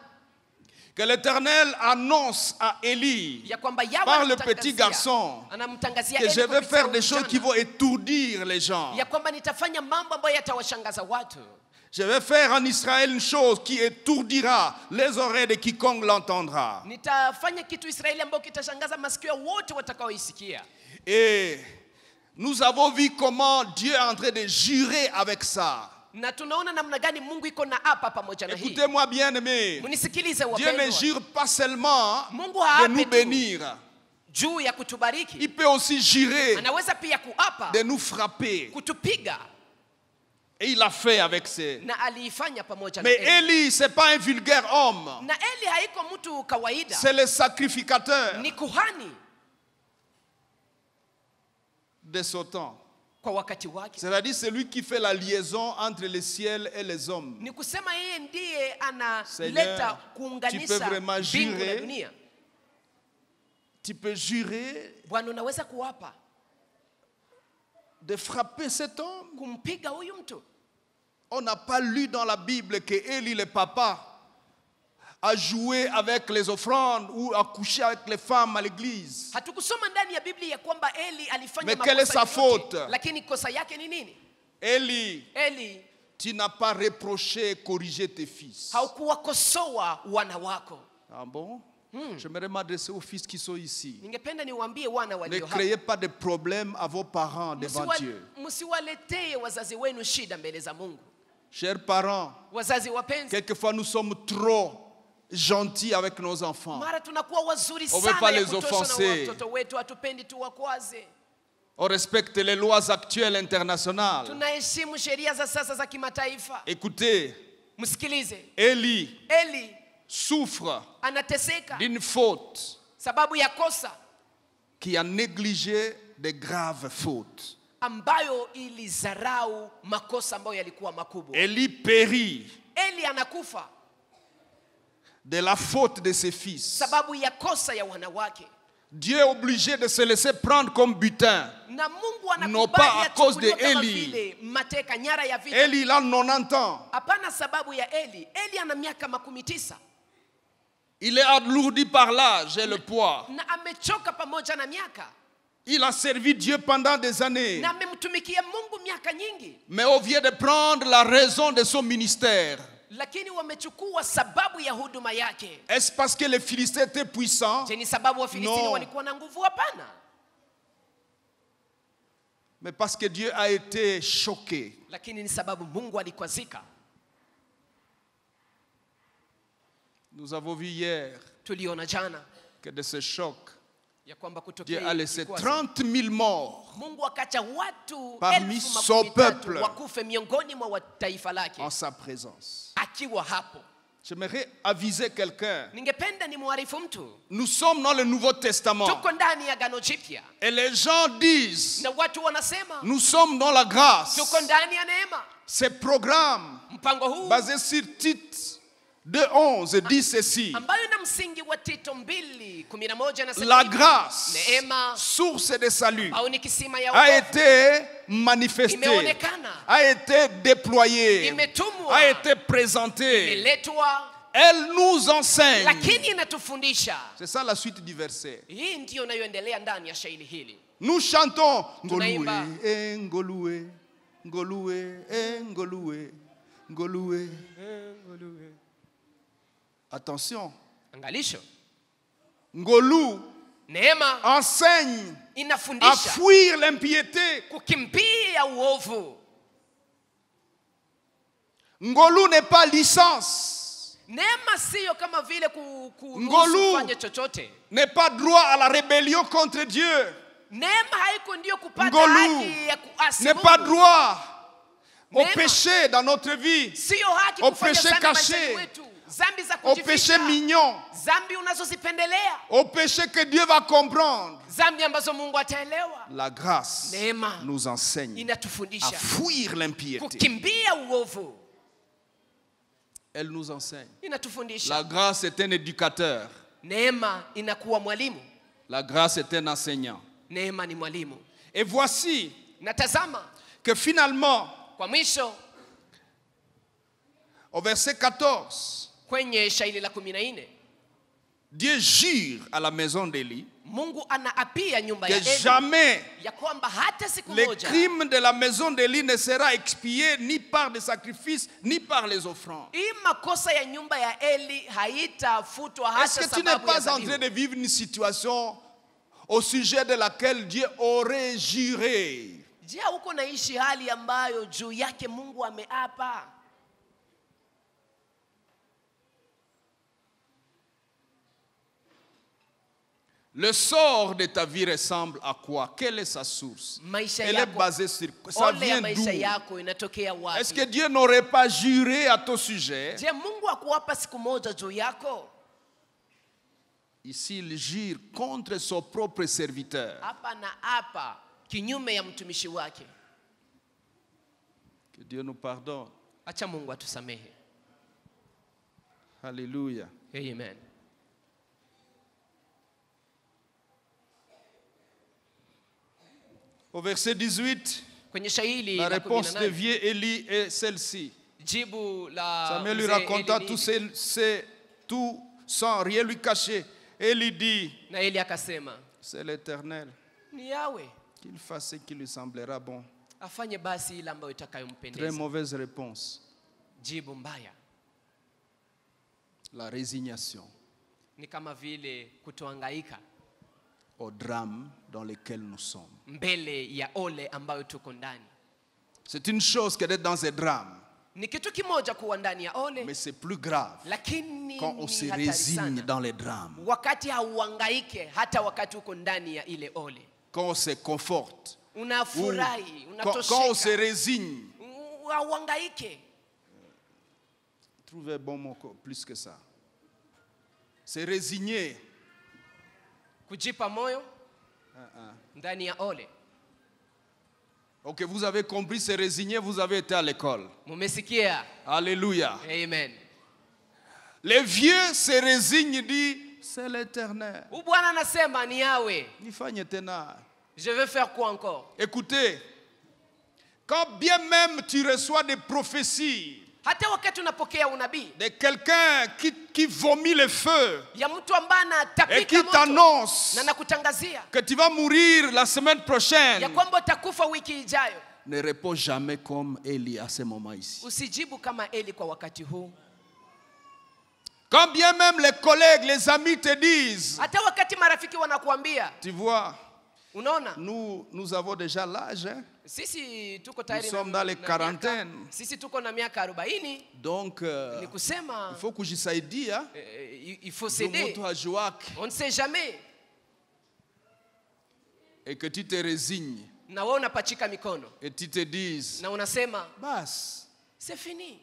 que l'Éternel annonce à Élie, ya kwamba Yahweh par le anamtangazia- petit garçon, anamtangazia que Eli je vais kupitia faire des huyu choses qui mjana, vont étourdir les gens. ya kwamba nitafanya mambo ambayo yatawashangaza watu. Je vais faire en Israël une chose qui étourdira les oreilles de quiconque l'entendra. Nitafanya kitu Israeli ambayo kitashangaza masikio ya wote watakaoisikia. Et nous avons vu comment Dieu est en train de jurer avec ça. Na tunaona namna gani Mungu iko na hapa pamoja na hii. Écoutez-moi bien aimé. Munisikilize Dieu ne wapendwa. jure pas seulement Mungu de haape nous tu bénir. juu ya kutubariki. Il peut aussi jurer Anaweza pia kuapa de nous frapper. kutupiga, Et il l'a fait avec ses... na aliifanya pamoja na Mais Eli. Élie, ce n'est pas un vulgaire homme. Na Eli haiko mtu kawaida, C'est le sacrificateur ni kuhani de son temps. kwa wakati wake. C'est-à-dire celui qui fait la liaison entre le ciel et les hommes. Ni kusema yeye ndiye analeta Seigneur, tu kuunganisha peux vraiment mbingu na jurer. dunia. Tu peux jurer Bwana, unaweza kuapa de frapper cet homme. kumpiga huyu mtu. On n'a pas lu dans la Bible que Élie, le papa, a joué avec les offrandes ou a couché avec les femmes à l'église. Hatukusoma ndani ya Biblia ya kwamba Eli alifanya Mais quelle est sa makosa yote, faute? lakini kosa yake ni nini? Élie, Eli, tu n'as pas reproché et corrigé tes fils. haukuwakosoa wana wako. Ah bon? J'aimerais m'adresser aux fils qui sont ici. Ningependa niwaambie wana Ne walio hapa, créez pas de problèmes à vos parents devant Dieu. msiwaletee wazazi wenu shida mbele za Mungu. Chers parents, Wazazi wapenzi, quelquefois nous sommes trop gentils avec nos enfants. mara tunakuwa wazuri On veut pas sana ya les kutosha na offenser. watoto wetu, hatupendi tuwakwaze. On respecte les lois actuelles internationales. Tunaheshimu sheria za sasa za kimataifa. Écoutez, Msikilize, Élie Eli souffre anateseka d'une faute sababu ya kosa qui a négligé de graves fautes. ambayo ilizarau makosa ambayo yalikuwa makubwa. Élie périt Eli anakufa de la faute de ses fils. sababu ya kosa ya wanawake, Dieu est obligé de se laisser prendre comme butin. na Mungu Non pas à anakubali cause de achukuliwe kama Eli. vile mateka, nyara ya vita. Élie, il a 90 ans. Hapana sababu ya Eli. Eli ana miaka 19 Il est alourdi par l'âge et le poids. na amechoka pamoja na miaka, Il a servi Dieu pendant des années. na amemtumikia Mungu miaka nyingi, Mais au lieu de prendre la raison de son ministère, lakini wamechukua sababu ya huduma yake. est-ce parce que les Philistins étaient puissants? Je, ni sababu Wafilistini No. walikuwa na nguvu? Hapana, Mais parce que Dieu a été choqué. lakini ni sababu Mungu alikwazika. Nous avons vu hier tuliona jana que de ce choc, ya kwamba Dieu kutokea a laissé kikwazo, 30 000 morts Mungu akacha watu parmi 13,000 son peuple wakufe miongoni mwa taifa lake en sa présence. akiwa hapo. J'aimerais aviser quelqu'un. Ningependa nimwarifu mtu, Nous sommes dans le Nouveau Testament. tuko ndani ya Agano Jipya Et les gens disent, na watu wanasema nous sommes dans la grâce. tuko ndani ya neema. Ces programmes Mpango huu basés sur Tite 2:11 dit ceci. ambayo na msingi wa Tito 2:11 nasema La hivi, grâce, neema source de salut, au ni kisima ya a wokovu, été manifestée, imeonekana, a été déployée, imetumwa, a été présentée. imeletwa, Elle nous enseigne. lakini inatufundisha. C'est ça la suite du verset. Hii ndiyo inayoendelea ndani ya shairi hili. Nous chantons Tunaimba. Ngoluwe, Ngoluwe, Ngoluwe, Ngoluwe, Ngoluwe. Attention, Angalisho, Ngolu neema enseigne à inafundisha fuir l'impiété. kukimbia uovu. Ngolu n'est pas licence, Neema siyo kama vile Ngolu. kuruhusu kufanya chochote. n'est pas droit à la rébellion contre Dieu, Neema haiko ndio kupata Ngolu haki ya kuasi n'est pas Mungu. droit au Neema. péché dans notre vie, Siyo haki au kufanya péché dhambi caché, maishani mwetu. Zambi za au péché kujificha, mignon, zambi unazozipendelea, au péché que Dieu va comprendre. zambi ambazo Mungu ataelewa. La grâce Neema nous enseigne à inatufundisha fuir l'impiété. kukimbia uovu. Elle nous enseigne. Inatufundisha. La grâce est un éducateur. Neema inakuwa mwalimu. La grâce est un enseignant. Neema ni mwalimu. Et voici Natazama que finalement, kwa mwisho au verset 14, kwenye shairi la 14, Dieu jure à la maison d'Élie Mungu anaapia nyumba ya que Eli jamais ya kwamba hata siku les moja crimes de la maison d'Élie ne sera expié ni par des sacrifices ni par les offrandes. hii makosa ya nyumba ya Eli haitafutwa Est-ce hata que tu n'es sababu ya pas en train dhabihu. de vivre une situation au sujet de laquelle Dieu aurait juré? Je, uko naishi hali ambayo juu yake Mungu ameapa? Le sort de ta vie ressemble à quoi? Quelle est sa source? Maisha Elle est yako, basée sur quoi? Ça ole ya vient maisha d'où? yako inatokea wapi? Est-ce que Dieu n'aurait pas juré à ton sujet? Je, Mungu akuapa siku moja juu yako? Ici, il jure contre son propre serviteur. Hapa na hapa kinyume ya mtumishi wake. Que Dieu nous pardonne. Acha Mungu atusamehe. Alléluia. Amen. Au verset 18, Kwenye shairi la la réponse de 18, vieux Élie est celle-ci. jibu la Samuel lui mzee raconta Eli tout sans rien lui cacher. Élie dit, na Eli akasema, c'est l'Éternel, ni yawe qu'il fasse ce qui lui semblera bon. afanye basi ile ambayo Très itakayompendeza. mauvaise réponse. Jibu mbaya La résignation ni kama vile kutohangaika au drame dans lequel nous sommes. mbele ya ole ambayo tuko ndani. C'est une chose que d'être dans un drame, Ni kitu kimoja kuwa ndani ya ole, mais c'est plus grave lakini quand on se ni hatari résigne sana dans les drames, wakati hauhangaike, hata wakati uko ndani ya ile ole. quand on se conforte, ou Unafurahi, quand on se unatosheka, résigne. hauhangaike. Trouvez bon mot plus que ça. Se résigner. Kujipa moyo ndani ya ole. Ok, vous avez compris, se résigner, vous avez été à l'école. Mumesikia? Alléluia. Amen. Les vieux se résignent, disent, c'est l'Éternel. Bwana anasema ni yawe. Nifanye tena. Je vais faire quoi encore? Écoutez, quand bien même tu reçois des prophéties Hata wakati unapokea unabii de quelqu'un qui vomit le feu ya mtu ambaye et anatapika qui moto t'annonce na nakutangazia que tu vas mourir la semaine prochaine, ya kwamba utakufa wiki ijayo, ne réponds jamais comme Élie à ce moment ici. usijibu kama Eli kwa wakati huu. Quand bien même les collègues, les amis te disent, Hata wakati marafiki wanakuambia, tu vois, unaona, nous avons déjà l'âge, hein? Nous sommes dans les quarantaines. Donc, il faut que je sache dire. Il faut céder. On ne sait jamais. Et que tu te résignes. Et tu te dises. C'est fini.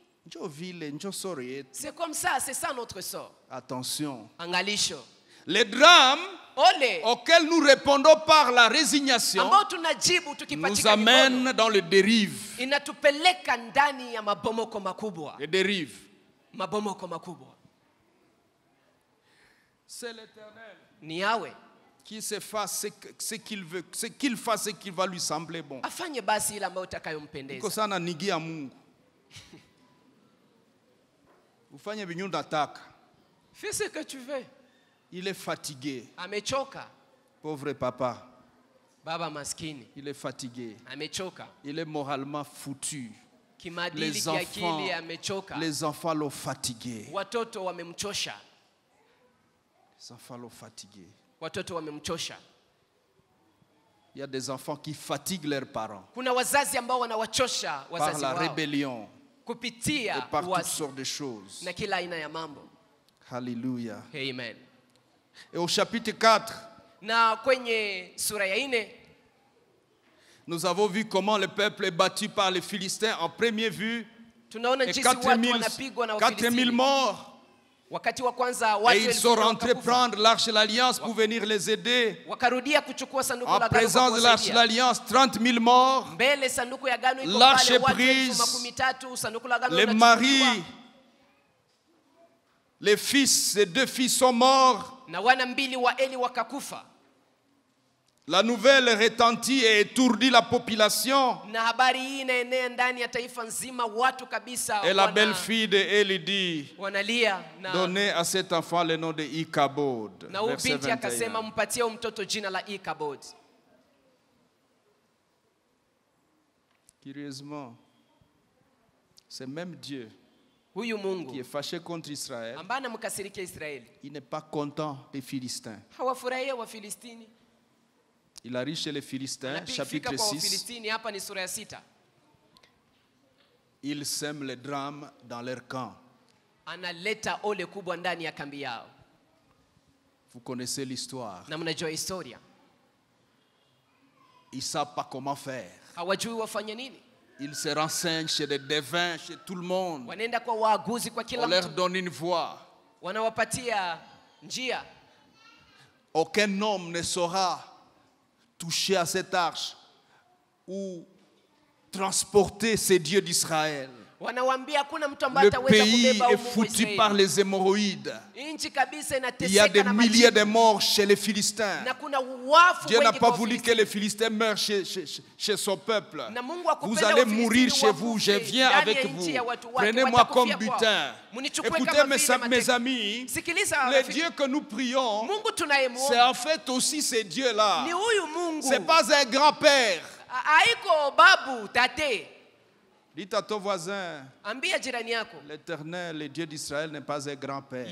C'est comme ça, c'est ça notre sort. Attention. Angalisho. Les drames auxquels nous répondons par la résignation nous amènent dans le dérive. Les dérives. C'est l'Éternel qui se fasse ce qu'il veut, ce qu'il fasse, ce qui va lui sembler bon. Kosana nigia Mungu. Ufanye vinyundo ataka. Fais ce que tu veux. Il est fatigué. Amechoka. Pauvre papa. Baba maskini. Il est fatigué. Amechoka. Il est moralement foutu. Les enfants l'ont fatigué. Watoto wamemchosha. Les enfants l'ont fatigué. Watoto wamemchosha. Il y a des enfants qui fatiguent leurs parents. Kuna wazazi ambao wanawachosha wazazi wao. Par la rébellion. Kupitia et par toutes sortes de choses. Na kila aina ya mambo. Hallelujah. Amen. Et au chapitre 4, na kwenye sura ya 4, nous avons vu comment le peuple est battu par les Philistins en première vue. Tunaona jinsi watu wanapigwa na Wafilisti. 4000 morts. Wakati wa kwanza watu et ils sont rentrés prendre l'arche de l'alliance pour venir les aider. Wakarudia kuchukua sanduku la agano. En présence de l'arche de l'alliance, 30 000 morts. Mbele sanduku ya agano iko l'arche pale watu prise. 13,000 sanduku la agano. Les maris, les fils, ces 2 fils sont morts. Na wana 2 wa Eli wakakufa. La nouvelle retentit et étourdit la population. Na habari hii inaenea ndani ya taifa nzima, watu kabisa et la belle-fille de Eli dit, wanalia na donnez à cet enfant le nom de Ichabod. Na binti akasema mpatie mtoto jina la Ichabod. Curieusement, c'est même Dieu huyu Mungu qui est fâché contre Israël. Ambana mkasirikia Israeli. Il n'est pas content des Philistins. Hawafurahia Wafilistini. Il arrive chez les Philistins, chapitre 6. Ils sèment les drames dans leur camp. Vous connaissez l'histoire. Ils ne savent pas comment faire. Ils se renseignent chez des devins, chez tout le monde. On leur donne une voie. Aucun homme ne saura toucher à cette arche ou transporter ces dieux d'Israël. Le pays est foutu par les hémorroïdes. Il y a des milliers de morts chez les Philistins. Dieu n'a pas voulu que les Philistins meurent chez son peuple. Vous allez mourir chez vous, je viens avec vous. Prenez-moi comme butin. Écoutez mes amis, les dieux que nous prions, c'est en fait aussi ces dieux-là. Ce n'est pas un grand-père. Dites à ton voisin, l'Éternel, le Dieu d'Israël n'est pas un grand-père.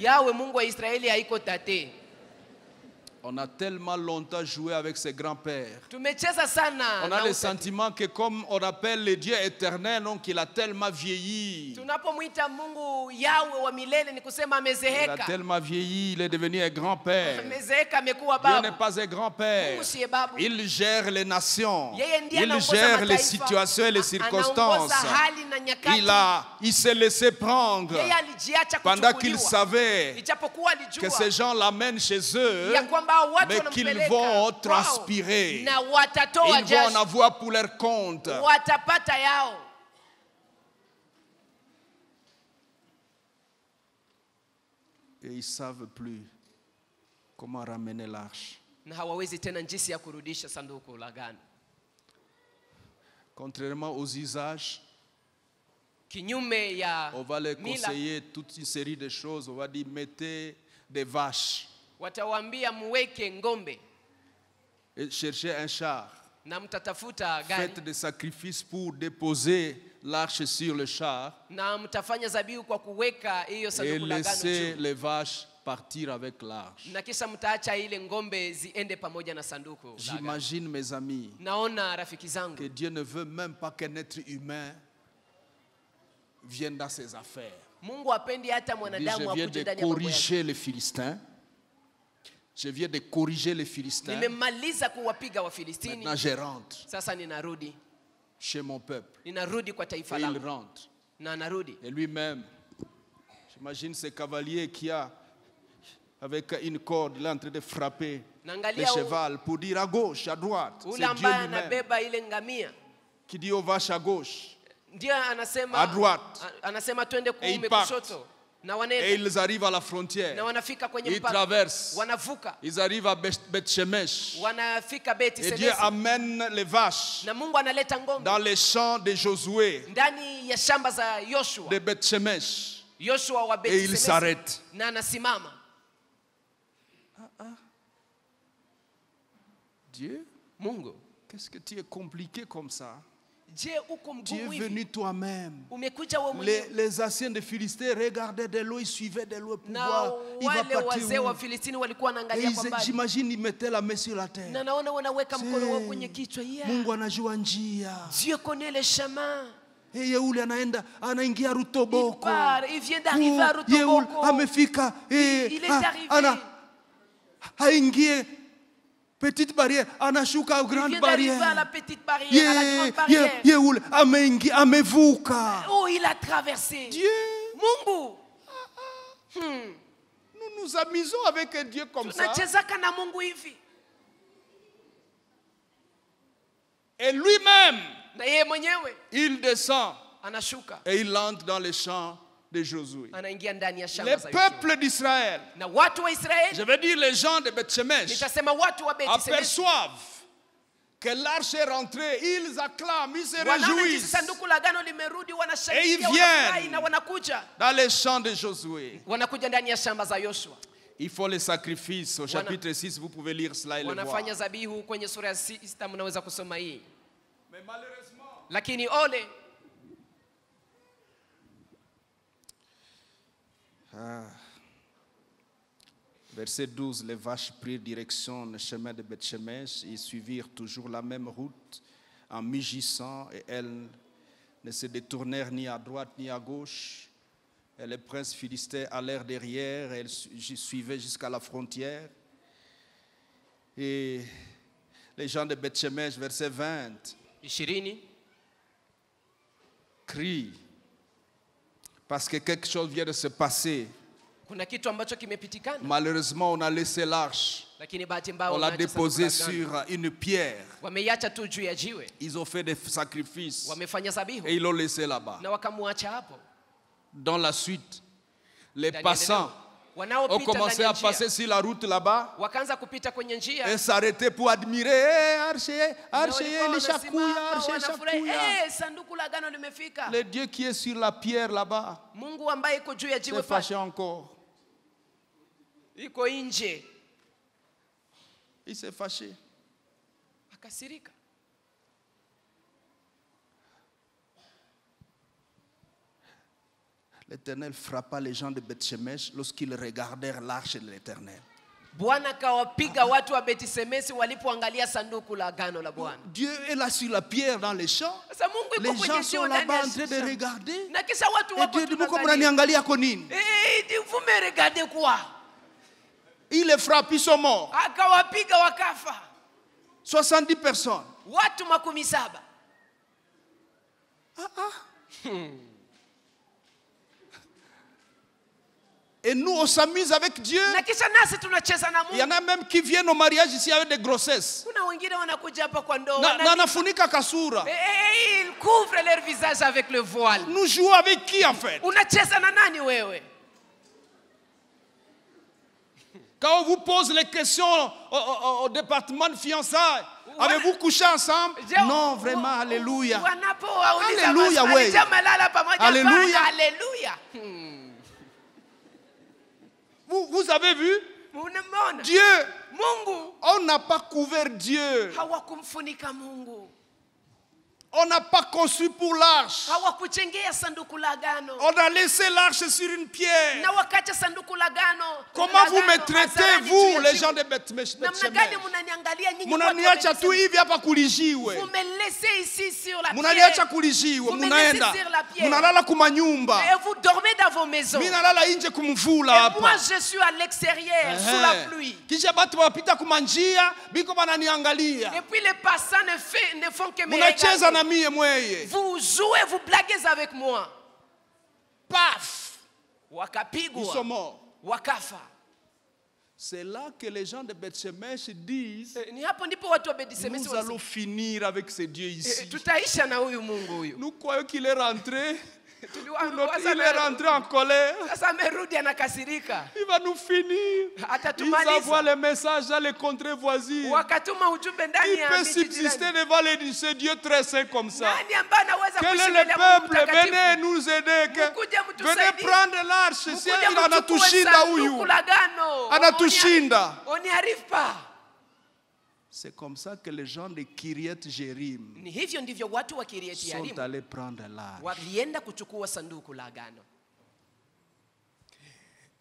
On a tellement longtemps joué avec ses grands-pères. On a le sentiment que comme on appelle le Dieu éternel, donc il a tellement vieilli. Il a tellement vieilli, il est devenu un grand-père. Dieu n'est pas un grand-père. Il gère les nations. Il gère les situations et les circonstances. Il s'est laissé prendre pendant qu'il savait que ces gens l'amènent chez eux. Mais qu'ils vont transpirer. Ils vont en avoir pour leur compte. Et ils ne savent plus comment ramener l'arche. Contrairement aux usages, on va leur conseiller toute une série de choses. On va dire mettez des vaches. Watawambia muweke ngombe. Et cherchez un char. Na mtatafuta gari. Faites des sacrifices pour déposer l'arche sur le char. Na mtafanya zabihu kwa kuweka hiyo sanduku la agano juu. Et laissez les vaches partir avec l'arche. Na kisha mtaacha ile ngombe ziende pamoja na sanduku. J'imagine, mes amis, naona rafiki zangu, que Dieu ne veut même pas qu'un être humain vienne dans ses affaires. Mungu hapendi hata mwanadamu akuje ndani ya mambo yake. Je viens de corriger les Philistins. Je viens de corriger les Philistins. Nimemaliza kuwapiga Wafilistini. Maintenant je rentre. Sasa ninarudi chez mon peuple. Ninarudi kwa taifa langu. Il rentre. Na narudi. Et lui-même, j'imagine ce cavalier qui a avec une corde, il est en train de frapper le cheval pour dire à gauche, à droite. C'est Dieu lui-même qui dit aux vaches à gauche, à droite. Et ils partent. Et ils arrivent à la frontière. Ils traversent. Ils arrivent à Beth-Shemesh. Et Dieu amène les vaches dans les champs de Josué, de Beth-Shemesh. Et ils s'arrêtent. Dieu, Mungu, qu'est-ce que tu es compliqué comme ça? Tu es venu toi-même. Les anciens de Philistins regardaient de l'eau, ils suivaient de l'eau pour voir. Il va partir où? J'imagine ils mettaient la main sur la terre. Mungu anajua njia. Dieu connaît les chemins. Et yule anaenda anaingia Rutoboko. Il vient d'arriver à Rutoboko. Amefika. Il est arrivé. Haingie petite barrière, anashuka grande barrière. Il vient d'arriver à la petite barrière, à la grande barrière. Amevuka. Oh, il a traversé. Dieu. Mungu. Nous nous amusons avec un Dieu comme ça. Et lui-même, il descend et il entre dans les champs de Josué. Les peuples d'Israël, je veux dire les gens de Beth-Shemesh, aperçoivent que l'arche est rentrée, ils acclament, ils se réjouissent. Et ils viennent dans les champs de Josué. Il faut les sacrifices. Au chapitre 6, vous pouvez lire cela et le voir. Mais malheureusement, verset 12, les vaches prirent direction le chemin de Beth-Shemesh. Ils suivirent toujours la même route en mugissant et elles ne se détournèrent ni à droite ni à gauche. Et les princes philistins allèrent derrière et elles suivaient jusqu'à la frontière. Et les gens de Beth-Shemesh, verset 20, crient parce que quelque chose vient de se passer. Malheureusement, on a laissé l'arche. On l'a déposée sur une pierre. Ils ont fait des sacrifices. Et ils l'ont laissé là-bas. Dans la suite, les passants ont commencé à passer sur la route là-bas et s'arrêter pour admirer. Archer, le Dieu qui est sur la pierre là-bas s'est fâché encore. Il s'est fâché. L'Éternel frappa les gens de Beth-Shemesh lorsqu'ils regardèrent l'arche de l'Éternel. Dieu est là sur la pierre dans les champs. Les gens sont là-bas en train de regarder. Et Dieu dit, vous me regardez quoi? Il les frappe, ils sont morts. 70 personnes. Et nous, on s'amuse avec Dieu. Il y en a même qui viennent au mariage ici avec des grossesses. Ils couvrent leur visage avec le voile. Nous jouons avec qui en fait? Quand on vous pose les questions au département de fiançailles, avez-vous couché ensemble? Non, vraiment, alléluia. Alléluia, oui. Alléluia. Vous avez vu? Dieu. On n'a pas couvert Dieu. On n'a pas construit pour l'arche. On a laissé l'arche sur une pierre. Comment vous me traitez, vous, les gens de Beth-Shemesh? Vous me laissez ici sur la pierre. Vous me laissez sur la pierre. Et vous dormez dans vos maisons. Et moi, je suis à l'extérieur, sous la pluie. Et puis les passants ne font que me regarder. Vous jouez, vous blaguez avec moi. Paf! Wakapigwa. Ils sont morts. Wakafa. C'est là que les gens de Beth-Shemesh disent, nous allons finir avec ce Dieu ici. Nous croyons qu'il est rentré. Il est rentré en colère. Il va nous finir. Ils envoient les messages dans les contrées voisines. Il peut subsister devant ce Dieu très saint comme ça. Quel est le peuple? Venez nous aider. Venez prendre l'arche. Il en a touchinda huyu. Anatushinda. On n'y arrive pas. C'est comme ça que les gens de Kiriat Jearim sont allés prendre l'arche.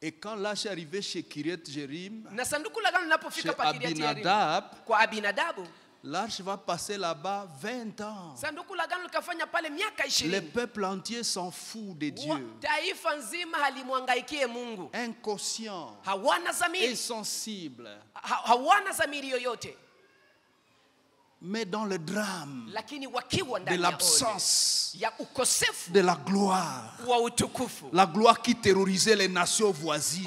Et quand l'arche est arrivée chez Kiriat Jearim, chez Abinadab, l'arche va passer là-bas 20 ans. Le peuple entier s'en fout de Dieu. Inconscient, insensible. Mais dans le drame de l'absence de la gloire qui terrorisait les nations voisines.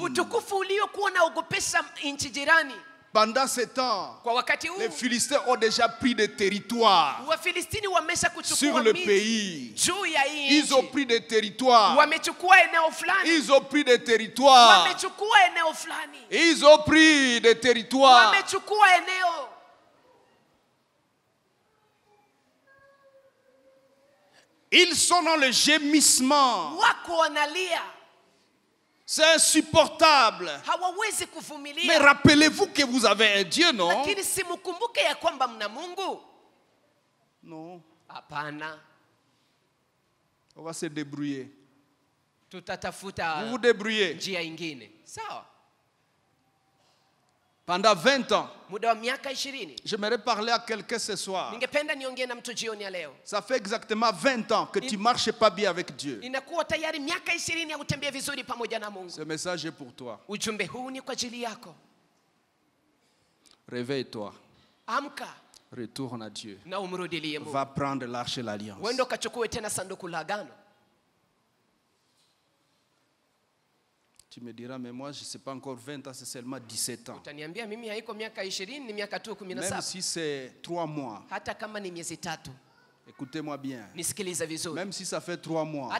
Pendant ce temps, les Philistins ont déjà pris des territoires sur le pays. Ils ont pris des territoires. Ils ont pris des territoires. Ils ont pris des territoires. Ils sont dans le gémissement. C'est insupportable. Mais rappelez-vous que vous avez un Dieu, non? Non. On va se débrouiller. Vous vous débrouillez. Pendant 20 ans, j'aimerais parler à quelqu'un ce soir. Ça fait exactement 20 ans que tu ne marches pas bien avec Dieu. Ce message est pour toi. Réveille-toi. Retourne à Dieu. Va prendre l'arche de l'alliance. Tu me diras, mais moi, je ne sais pas encore 20 ans, c'est seulement 17 ans. Même si c'est 3 mois. Écoutez-moi bien. Même si ça fait 3 mois.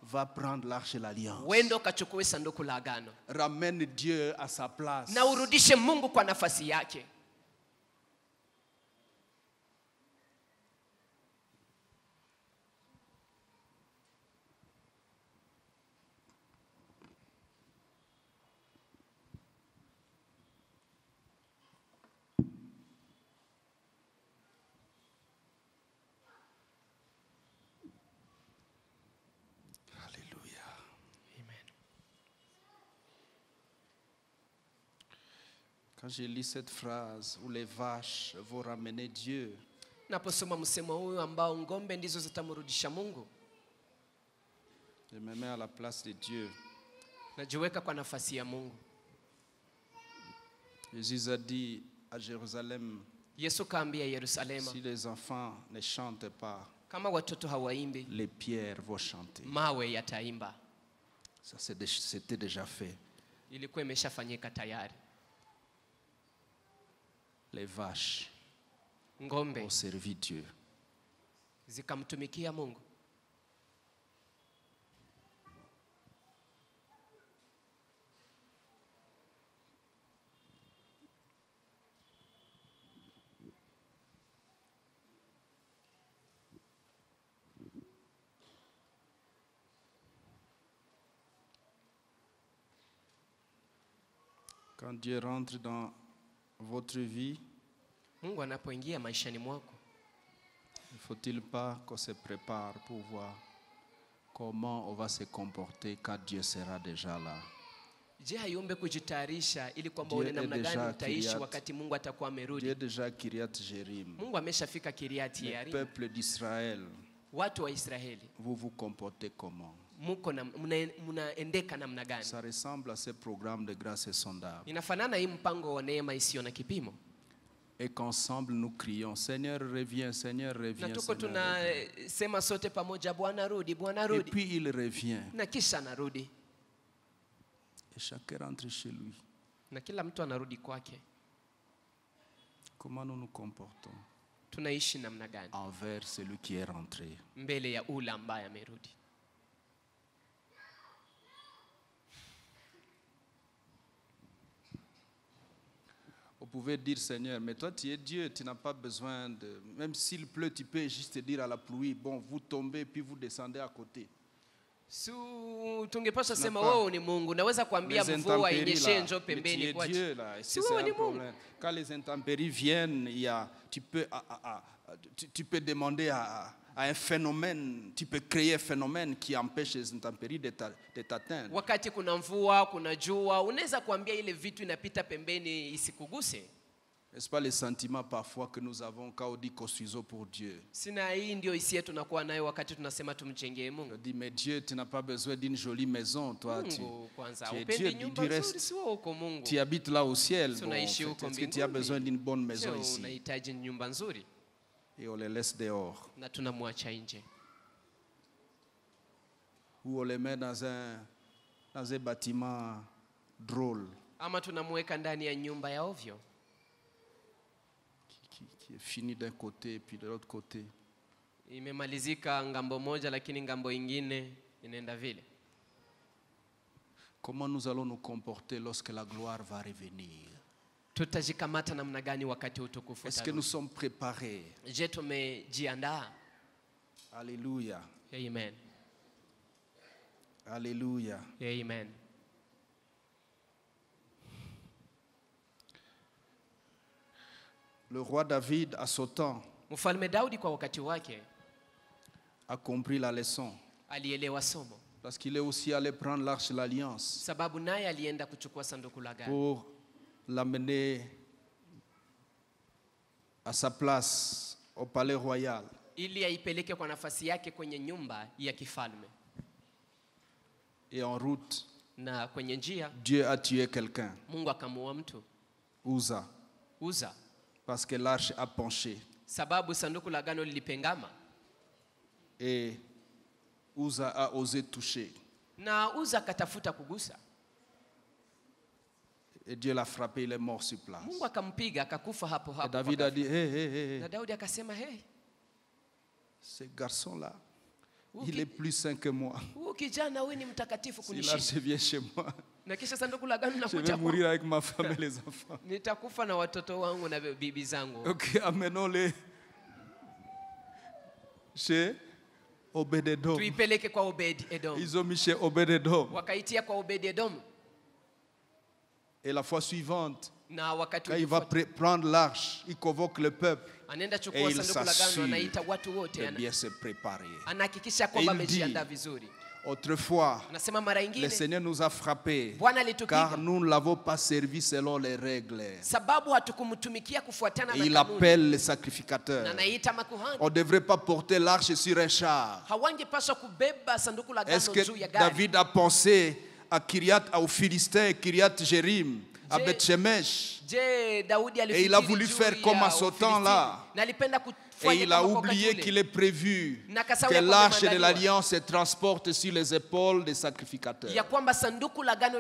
Va prendre l'arche de l'alliance. Ramène Dieu à sa place. Quand j'ai lu cette phrase où les vaches vont ramener Dieu, je me mets à la place de Dieu. Jésus a dit à Jérusalem, si les enfants ne chantent pas, les pierres vont chanter. Ça c'était déjà fait. Les vaches ont servi Dieu. Quand Dieu rentre dans votre vie, Ne faut-il pas qu'on se prépare pour voir comment on va se comporter quand Dieu sera déjà là? Je, hayombe kujitayarisha ili kwamba ule namna gani utaishi wakati Mungu atakuwa amerudi? Dieu déjà Kiriat Jearim. Mungu ameshafika Kiriat Jearim. Le peuple d'Israël. Watu wa Israeli. Vous vous comportez comment? Muko na mnaendeka namna gani? Ça ressemble à ce programme de grâce insondable. Inafanana hii mpango wa neema isiyo na kipimo. Et qu'ensemble nous crions, Seigneur reviens, Seigneur reviens. Na tuko tunasema sote pamoja, Bwana rudi, Bwana rudi. Et puis il revient. Na kisha anarudi. Et chacun rentre chez lui. Na kila mtu anarudi kwake. Comment nous nous comportons? Tunaishi namna gani envers celui qui est rentré? Mbele ya ule ambaye amerudi. Vous pouvez dire, Seigneur, mais toi tu es Dieu, tu n'as pas besoin de... Même s'il pleut, tu peux juste dire à la pluie, bon, vous tombez puis vous descendez à côté. Si tungepasha sema wewe ni Mungu, naweza kuambia mvua inyeshe njoo pembeni kwa Dieu là. Si c'est un problème. Quand les intempéries viennent, tu peux demander à un phénomène, tu peux créer un phénomène qui empêche les intempéries de t'atteindre. Wakati kuna mvua, kuna jua, unaweza kuambia ile vitu inapita pembeni isikuguse. N'est-ce pas les sentiments parfois que nous avons quand on dit construisons pour Dieu? Sina hii ndio hisia tunakuwa nayo wakati tunasema tumjengee Mungu. Je dis mais Dieu, tu n'as pas besoin d'une jolie maison, toi tu es Dieu du reste. Tu habites là au ciel. Bon, est-ce que tu as besoin d'une bonne maison ici? Unahitaji nyumba nzuri. Et on les laisse dehors. Na tunamwacha nje. Ou on les met dans un bâtiment drôle. Ama tunamweka ndani ya nyumba ya ovyo. Qui est fini d'un côté puis de l'autre côté. Imemalizika ngambo moja lakini ngambo ingine inaenda vile. Comment nous allons nous comporter lorsque la gloire va revenir? Tutajikamata namna gani wakati utukufu? Est-ce que nous sommes préparés? Je, tumejiandaa? Alléluia. Amen. Alléluia. Amen. Le roi David, à son temps, Mfalme Daudi kwa wakati wake a compris la leçon. Alielewa somo. Parce qu'il est aussi allé prendre l'arche de l'alliance. Sababu naye alienda kuchukua sanduku la agano. Pour l'amener à sa place au palais royal. Ili aipeleke kwa nafasi yake kwenye nyumba ya kifalme. Et en route, na kwenye njia, Dieu a tué quelqu'un. Mungu akamuua mtu. Uza. Parce que l'arche a penché. Sababu sanduku la agano lilipengama. Et Uza a osé toucher. Na Uza akatafuta kugusa. Et Dieu l'a frappé, il est mort sur place. Mungu akampiga akakufa hapo hapo. Et David a dit, hey. Na Daudi akasema, hey. Ce garçon-là, il est plus saint que moi. Kijana huyu ni mtakatifu kunishinda. Si l'arche vient chez moi, na kisha sanduku la agano je vais mourir avec ma femme et les enfants. Nitakufa na watoto wangu na bibi zangu. Ok, amenons-les chez Obed-Edom. Tuipeleke kwa Obed-Edom. Ils ont mis chez Obed-Edom. Wakaitia kwa Obed-Edom. Et la fois suivante, na wakati quand il va prendre l'arche, il convoque le peuple. Anaenda chukua sanduku la agano, anaita watu wote, de bien se préparer. Anahakikisha kwamba amejiandaa vizuri. Autrefois, le Seigneur nous a frappés car nous ne l'avons pas servi selon les règles. Et il appelle les sacrificateurs. On ne devrait pas porter l'arche sur un char. Est-ce que David a pensé à Kiriat, aux Philistins, Kiriat Jearim, à Beth-Shemesh? Et il a voulu faire comme à ce temps-là. Et il a oublié qu'il est prévu que l'arche de l'alliance se transporte sur les épaules des sacrificateurs.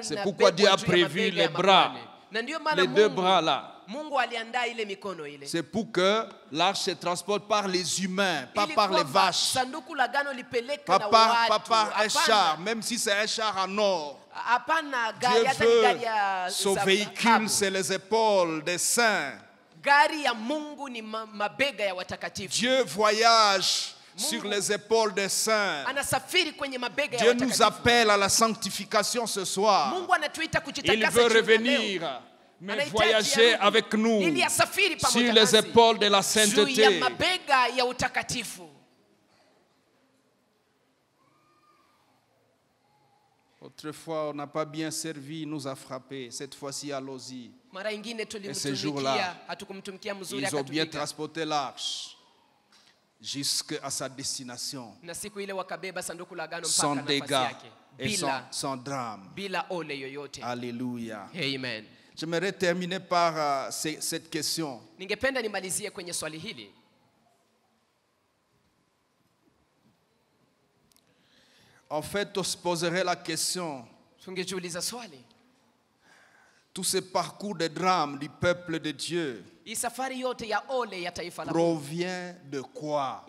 C'est pourquoi Dieu a prévu les bras, les deux bras là. C'est pour que l'arche se transporte par les humains, pas par les vaches, pas par un char, même si c'est un char en or. Dieu veut son véhicule, c'est les épaules des saints. Dieu voyage sur les épaules des saints. Dieu nous appelle à la sanctification ce soir. Il veut revenir mais voyager avec nous sur les épaules de la sainteté. Autrefois, on n'a pas bien servi, il nous a frappé. Cette fois-ci, allons-y. Et ce jour-là, ils ont bien transporté l'arche jusqu'à sa destination, sans dégâts et sans drame. Alléluia. Amen. J'aimerais terminer par cette question. En fait, on se poserait la question. Tout ce parcours de drame du peuple de Dieu provient de quoi?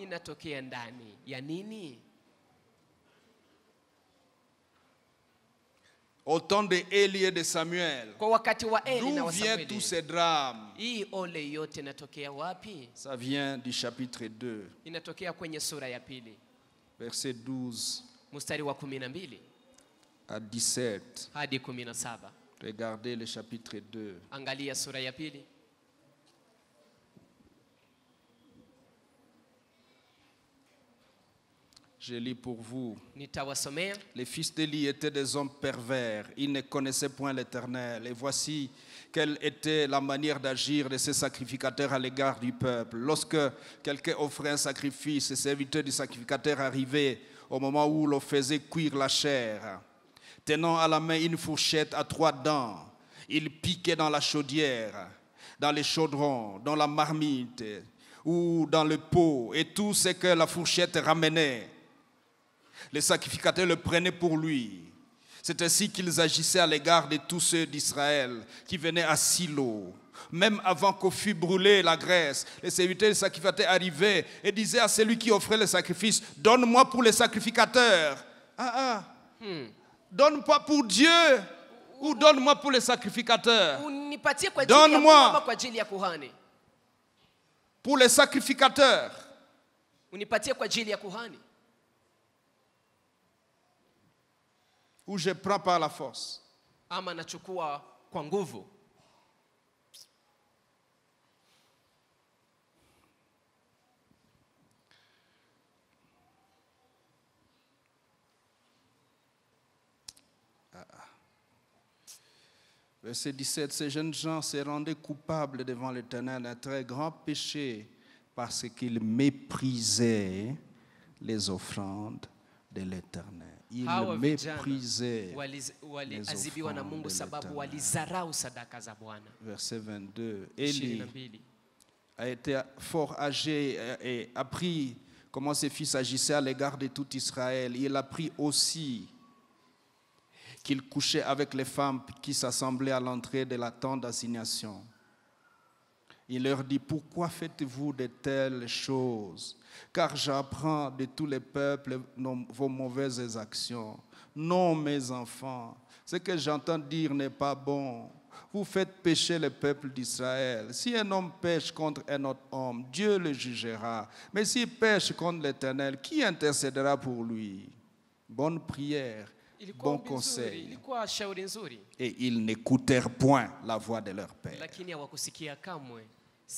Au temps de Élie et de Samuel, d'où viennent tous ces drames? Ça vient du chapitre 2, verset 12 à 17. Regardez le chapitre 2. Je lis pour vous. Les fils d'Élie étaient des hommes pervers. Ils ne connaissaient point l'Éternel. Et voici quelle était la manière d'agir de ces sacrificateurs à l'égard du peuple. Lorsque quelqu'un offrait un sacrifice, les serviteurs du sacrificateur arrivaient au moment où l'on faisait cuire la chair. Tenant à la main une fourchette à 3 dents, ils piquaient dans la chaudière, dans les chaudrons, dans la marmite ou dans le pot, et tout ce que la fourchette ramenait. Les sacrificateurs le prenaient pour lui. C'est ainsi qu'ils agissaient à l'égard de tous ceux d'Israël qui venaient à Silo. Même avant qu'on fût brûlé la graisse, les serviteurs des sacrificateurs arrivaient et disaient à celui qui offrait le sacrifice, donne-moi pour les sacrificateurs. Donne-moi pour Dieu ou donne-moi pour les sacrificateurs. Donne-moi pour les sacrificateurs. Ou je prends par la force. Verset 17, ces jeunes gens se rendaient coupables devant l'Éternel d'un très grand péché parce qu'ils méprisaient les offrandes de l'Éternel. Ils méprisaient les offrandes de l'Éternel. Verset 22, Élie a été fort âgé et appris comment ses fils agissaient à l'égard de tout Israël. Il a appris aussi qu'il couchait avec les femmes qui s'assemblaient à l'entrée de la tente d'assignation. Il leur dit, pourquoi faites-vous de telles choses? Car j'apprends de tous les peuples vos mauvaises actions. Non, mes enfants, ce que j'entends dire n'est pas bon. Vous faites pécher le peuple d'Israël. Si un homme pêche contre un autre homme, Dieu le jugera. Mais s'il pêche contre l'Éternel, qui intercédera pour lui? Bonne prière. Bon conseil. Et ils n'écoutèrent point la voix de leur père,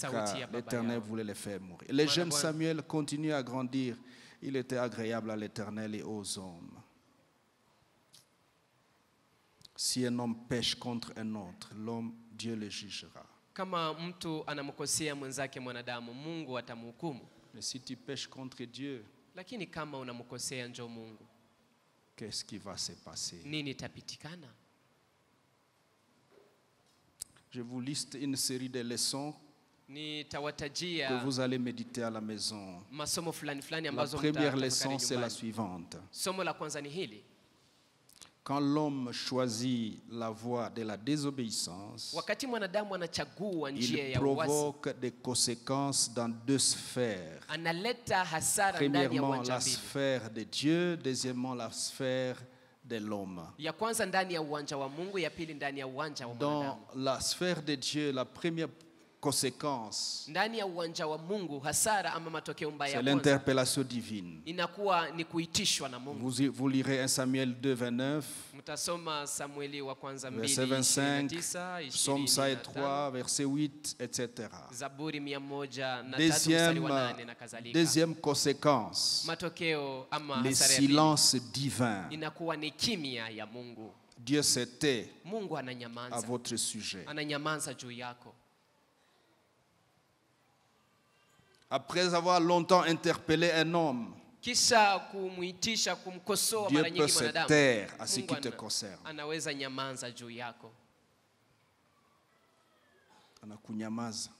car l'Éternel voulait les faire mourir. Les jeunes Samuel continuaient à grandir. Il était agréable à l'Éternel et aux hommes. Si un homme pêche contre un autre, l'homme, Dieu le jugera. Mais si tu pêches contre Dieu, qu'est-ce qui va se passer? Je vous liste une série de leçons que vous allez méditer à la maison. La première leçon, c'est la suivante. Quand l'homme choisit la voie de la désobéissance, il provoque des conséquences dans 2 sphères. Premièrement, la sphère de Dieu. Deuxièmement, la sphère de l'homme. Dans la sphère de Dieu, la première conséquence, ndani ya uwanja wa Mungu, hasara ama matokeo mbaya c'est l'interpellation divine. inakuwa ni kuitishwa na Mungu. Vous lirez 1 Samuel 2:29, Mtasoma Samueli wa kwanza verset 25, Psaume 103, verset 8, etc. Zaburi 103 na kadhalika. Deuxième conséquence, matokeo ama le hasara silence divin. inakuwa ni kimya ya Mungu. Dieu se tait Mungu ananyamaza à votre sujet. Ananyamaza juu yako. Après avoir longtemps interpellé un homme, kisha kumuitisha kumkosoa mara nyingi mwanadamu, Dieu peut se taire à ce qui te concerne. Anaweza nyamaza juu yako. Anakunyamaza.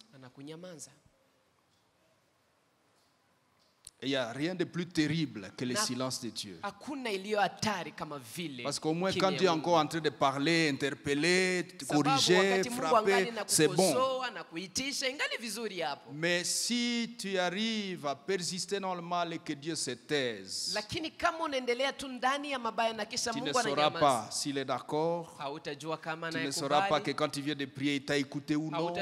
Il n'y a rien de plus terrible que le silence de Dieu. Parce qu'au moins quand Dieu est encore en train de parler, interpeller, corriger, frapper, c'est bon. Mais si tu arrives à persister dans le mal et que Dieu se taise, tu ne sauras pas s'il est d'accord. Tu ne sauras pas que quand tu viens de prier, il t'a écouté ou non. Tu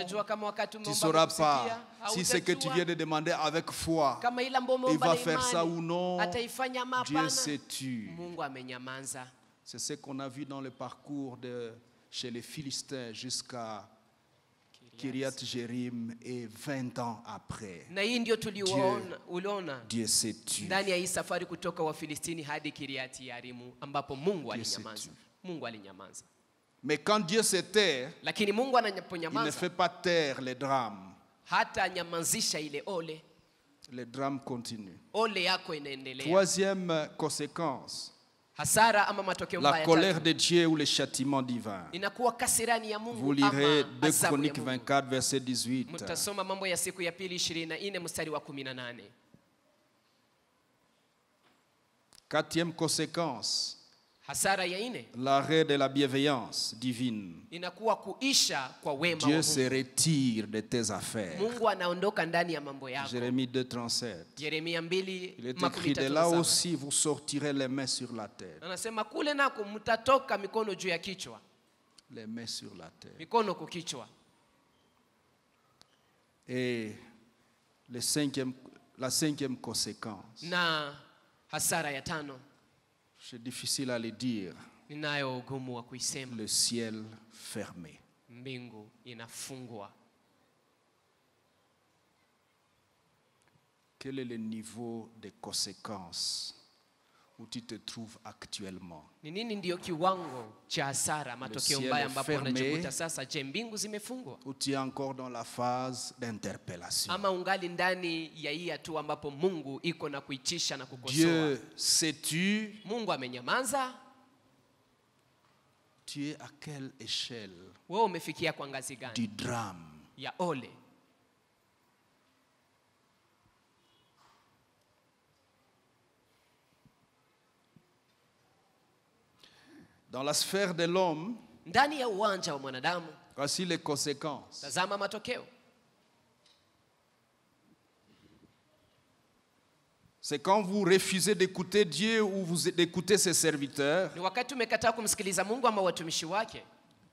ne sauras pas si ce que tu viens de demander avec foi, il va faire ça ou non. Dieu se tue. C'est ce qu'on a vu dans le parcours chez les Philistins jusqu'à Kiriat Jearim et 20 ans après. Dieu se tue. Mais quand Dieu se tait, il ne fait pas taire les drames. Le drame continue. Troisième conséquence, la colère de Dieu ou le châtiment divin. Vous lirez 2 Chroniques 24, verset 18. Quatrième conséquence, l'arrêt de la bienveillance divine. Dieu se retire de tes affaires. Jérémie 2:37. Il est écrit, de là aussi vous sortirez les mains sur la tête. Les mains sur la tête. Et la cinquième conséquence, c'est difficile à le dire. Le ciel fermé. Quel est le niveau de conséquences où tu te trouves actuellement? Le ciel est fermé, ou tu es encore dans la phase d'interpellation? Dieu se tue. Tu es à quelle échelle du drame? Dans la sphère de l'homme, voici les conséquences. C'est quand vous refusez d'écouter Dieu ou vous d'écouter ses serviteurs.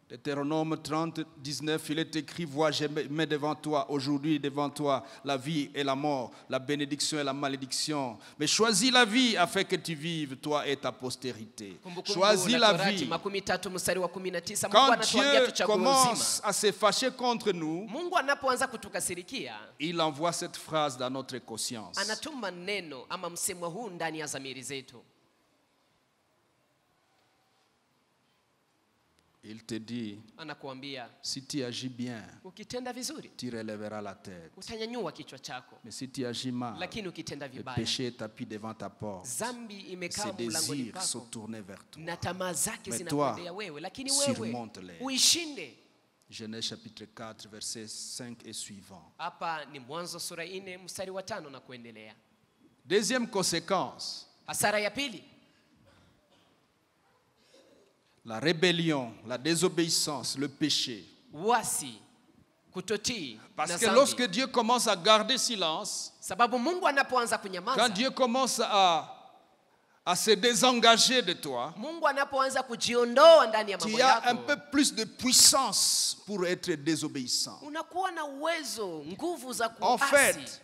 Deutéronome 30, 19, il est écrit, vois, je mets devant toi, aujourd'hui devant toi, la vie et la mort, la bénédiction et la malédiction. Mais choisis la vie afin que tu vives, toi et ta postérité. Choisis la vie. Quand Dieu commence à se fâcher contre nous, il envoie cette phrase dans notre conscience. Il te dit, si tu agis bien, tu relèveras la tête. Mais si tu agis mal, le péché est tapis devant ta porte. Ses désirs sont tournés vers toi. Mais toi, surmonte-les. Genèse chapitre 4, verset 5 et suivant. Deuxième conséquence, la rébellion, la désobéissance, le péché. Parce que lorsque Dieu commence à garder silence, quand Dieu commence à à se désengager de toi, Mungu anapoanza kujiondoa ndani ya mambo tu as yako, un peu plus de puissance pour être désobéissant. unakuwa na uwezo, nguvu za En kuasi. fait,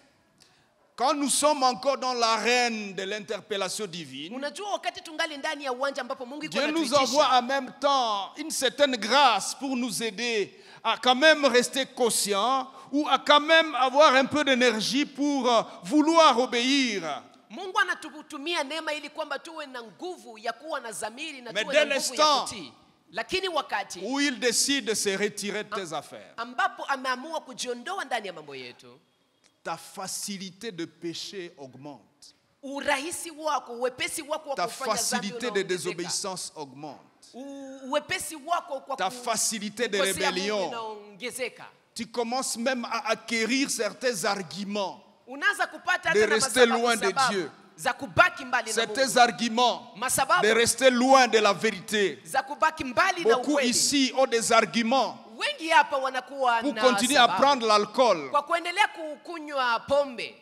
quand nous sommes encore dans l'arène de l'interpellation divine, Unajua wakati tungali ndani ya uwanja ambapo Mungu iko Dieu nous anatuitisha, envoie en même temps une certaine grâce pour nous aider à quand même rester conscients ou à quand même avoir un peu d'énergie pour vouloir obéir. Mungu anatutumia neema ili kwamba tuwe na nguvu ya kuwa na dhamiri na Mais tuwe dès na nguvu ya l'instant kutii. Lakini wakati où il décide de se retirer de tes affaires, ambapo ameamua kujiondoa ndani ya mambo yetu, ta facilité de pécher augmente. urahisi wako, uwepesi wako wa Ta kufanya dhambi facilité de unaongezeka. désobéissance augmente. Uwepesi wako kwa Ta facilité de kukosea Mungu rébellion. inaongezeka. Tu commences même à acquérir certains arguments, Unaanza kupata de hata na rester masababu loin de sababu Dieu. za kubaki mbali na certains Mungu. arguments Masababu de rester loin de la vérité. za kubaki mbali na Beaucoup ukweli. ici ont des arguments Wengi hapa wanakuwa pour na continuer à sababu prendre l'alcool. kwa kuendelea kukunywa pombe,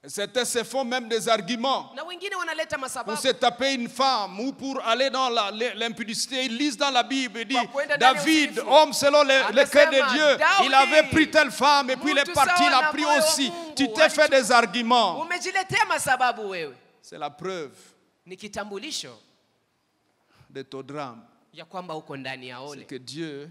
Certains se font même des arguments na wengine wanaleta pour masababu se taper une femme ou pour aller dans l'impudicité. Ils lisent dans la Bible, ils disent, Kwa kwenda ndani ya David, usifu. homme selon le cœur de Dieu, Daudi, il avait pris telle femme et puis il est mtu parti, il sawa a na pris moyo wa aussi. Mungu, Tu t'es fait des arguments. umejiletea masababu wewe. C'est la preuve Ni kitambulisho de ton drame. ya kwamba uko ndani ya C'est ole. que Dieu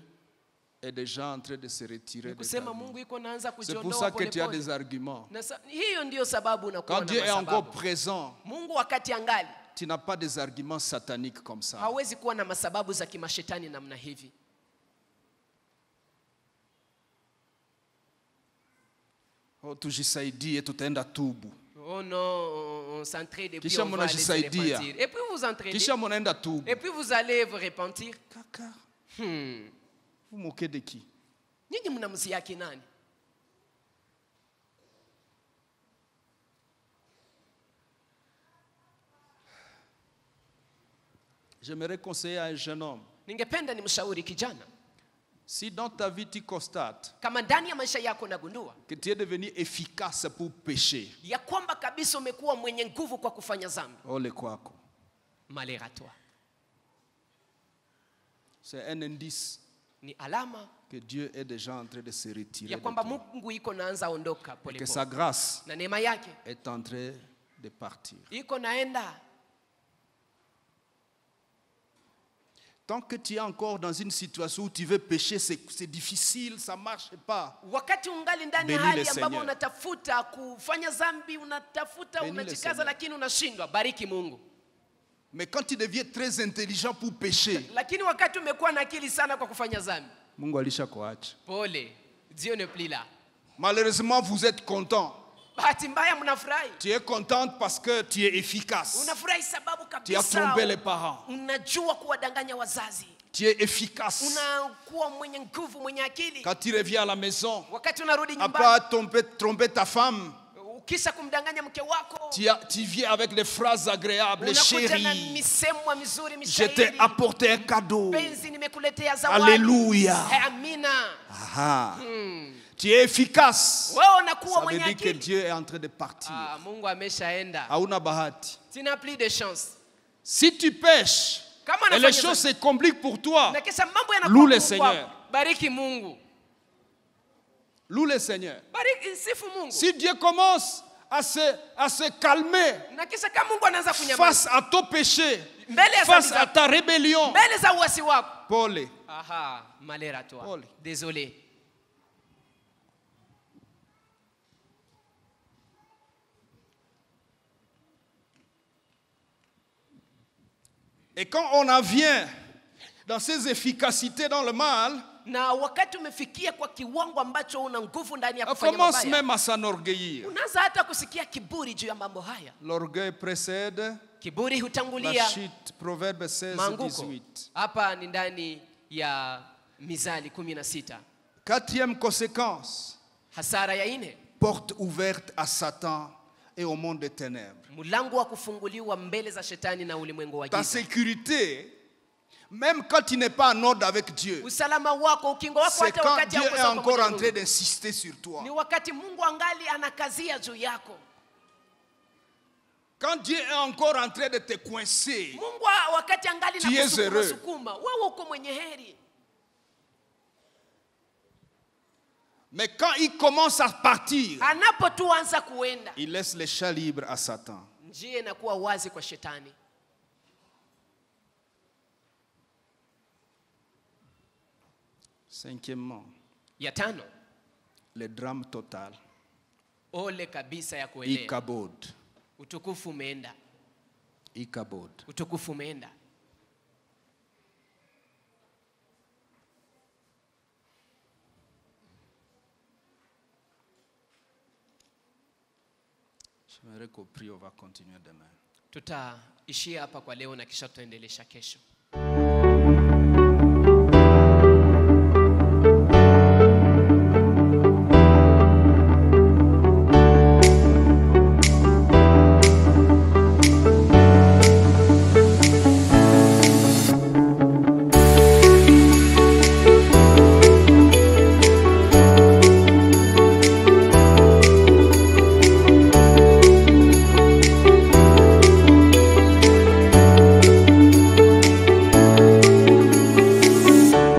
est déjà en train de se retirer de ta Kusema vie. Mungu iko naanza C'est pour kujiondoa ça que tu as pole des arguments. pole. Hiyo ndio sababu unakuwa Quand na Dieu est encore masababu. présent, Mungu wakati angali tu n'as pas des arguments sataniques comme ça. hawezi kuwa na masababu za kimashetani namna hivi. Oh, tujisaidia tutaenda tubu. Oh non, on s'entraide et puis Kisha on va aller se mnajisaidia. repentir. Et puis vous entraînez. Kisha munaenda tubu. Et puis vous allez vous repentir. Kaka, Hmm. vous moquez de qui? Nyinyi mnamsiaki nani? J'aimerais conseiller à un jeune homme. Ningependa nimshauri kijana, Si dans ta vie tu constates kama ndani ya maisha yako nagundua que tu es devenu efficace pour pécher, ya kwamba kabisa umekuwa mwenye nguvu kwa kufanya dhambi, ole kwako. malheur à toi. C'est un indice Ni alama que Dieu est déjà en train de se retirer ya de kwamba toi. Mungu iko naanza ondoka Que pole sa pole, grâce na neema yake est en train de partir. iko naenda. Tant que tu es encore dans une situation où tu veux pécher, c'est difficile, ça ne marche pas. Wakati ungali ndani ya Bénis hali le ambapo Seigneur. unatafuta kufanya dhambi, unatafuta Bénis le unajikaza, Seigneur. lakini unashindwa, bariki Mungu. Mais quand tu deviens très intelligent pour pécher, Lakini wakati umekuwa na akili sana kwa kufanya dhambi, Mungu alishakuacha. pole, Dieu ne plie là. Malheureusement, vous êtes content. Bahati mbaya mnafurahi, Tu es contente parce que tu es efficace. unafurahi sababu Tu as kabisa trompé les parents. unajua kuwadanganya wazazi, Tu es efficace. unakuwa mwenye nguvu, mwenye akili. Quand tu reviens à la maison, Wakati unarudi après nyumbani, avoir trompé ta femme, ukisha kumdanganya mke wako, tu viens avec des phrases agréables. unakuja na Chérie, misemo mizuri, je t'ai mishairi. apporté un cadeau. Penzi, nimekuletea zawadi. Alléluia. Amina. Ah. Tu es efficace. Wewe Ça unakuwa veut mwenye dire que akili. Dieu est en train de partir. Mungu ameshaenda. Hauna bahati. Tu n'as plus de chance. Si tu pêches Kama et les unafanya choses dhambi, se compliquent pour toi, na kisha mambo yanakuwa loue le ngumu kwako, Seigneur. bariki Mungu. loue le Seigneur. Bariki, sifu Mungu. Si Dieu commence à se calmer Na kisha kama Mungu anaanza face kunyamaza à ton péché, mbele ya face dhambi à zako, ta rébellion, mbele za uasi wako, Paul, aha, malheur à toi. Pole. Désolé. et quand on en vient dans ces efficacités dans le mal, Na wakati umefikia kwa kiwango ambacho una nguvu ndani ya on kufanya commence mabaya, même à s'enorgueillir. unaanza hata kusikia kiburi juu ya mambo haya. L'orgueil précède Kiburi la hutangulia chute. Proverbe 16, maanguko. 18. Hapa ni ndani ya Mizali 16. Quatrième conséquence, Hasara ya ine, porte ouverte à Satan et au monde des ténèbres. mlango wa kufunguliwa mbele za shetani na ulimwengu wa Ta giza. sécurité, même quand tu n'es pas en ordre avec Dieu, Usalama wako, ukingo wako, c'est hata quand wakati Dieu hauko est sawa encore pamoja en na train Mungu, d'insister sur toi. ni wakati Mungu angali anakazia juu yako. Quand Dieu est encore en train de te coincer, Mungu wakati angali tu es heureux. sukuma, wewe uko mwenye heri. Mais quand il commence à partir, anapotuanza kuenda, il laisse les champs libres à Satan. Njia inakuwa wazi kwa shetani. Cinquièmement, ya tano, le drame total. Ole kabisa ya kuelewa. Ikabod. Utukufu umeenda. Ikabod. Utukufu umeenda. J'aimerais qu'on prie, on va continuer demain. Tutaishia hapa kwa leo na kisha tutaendelesha kesho.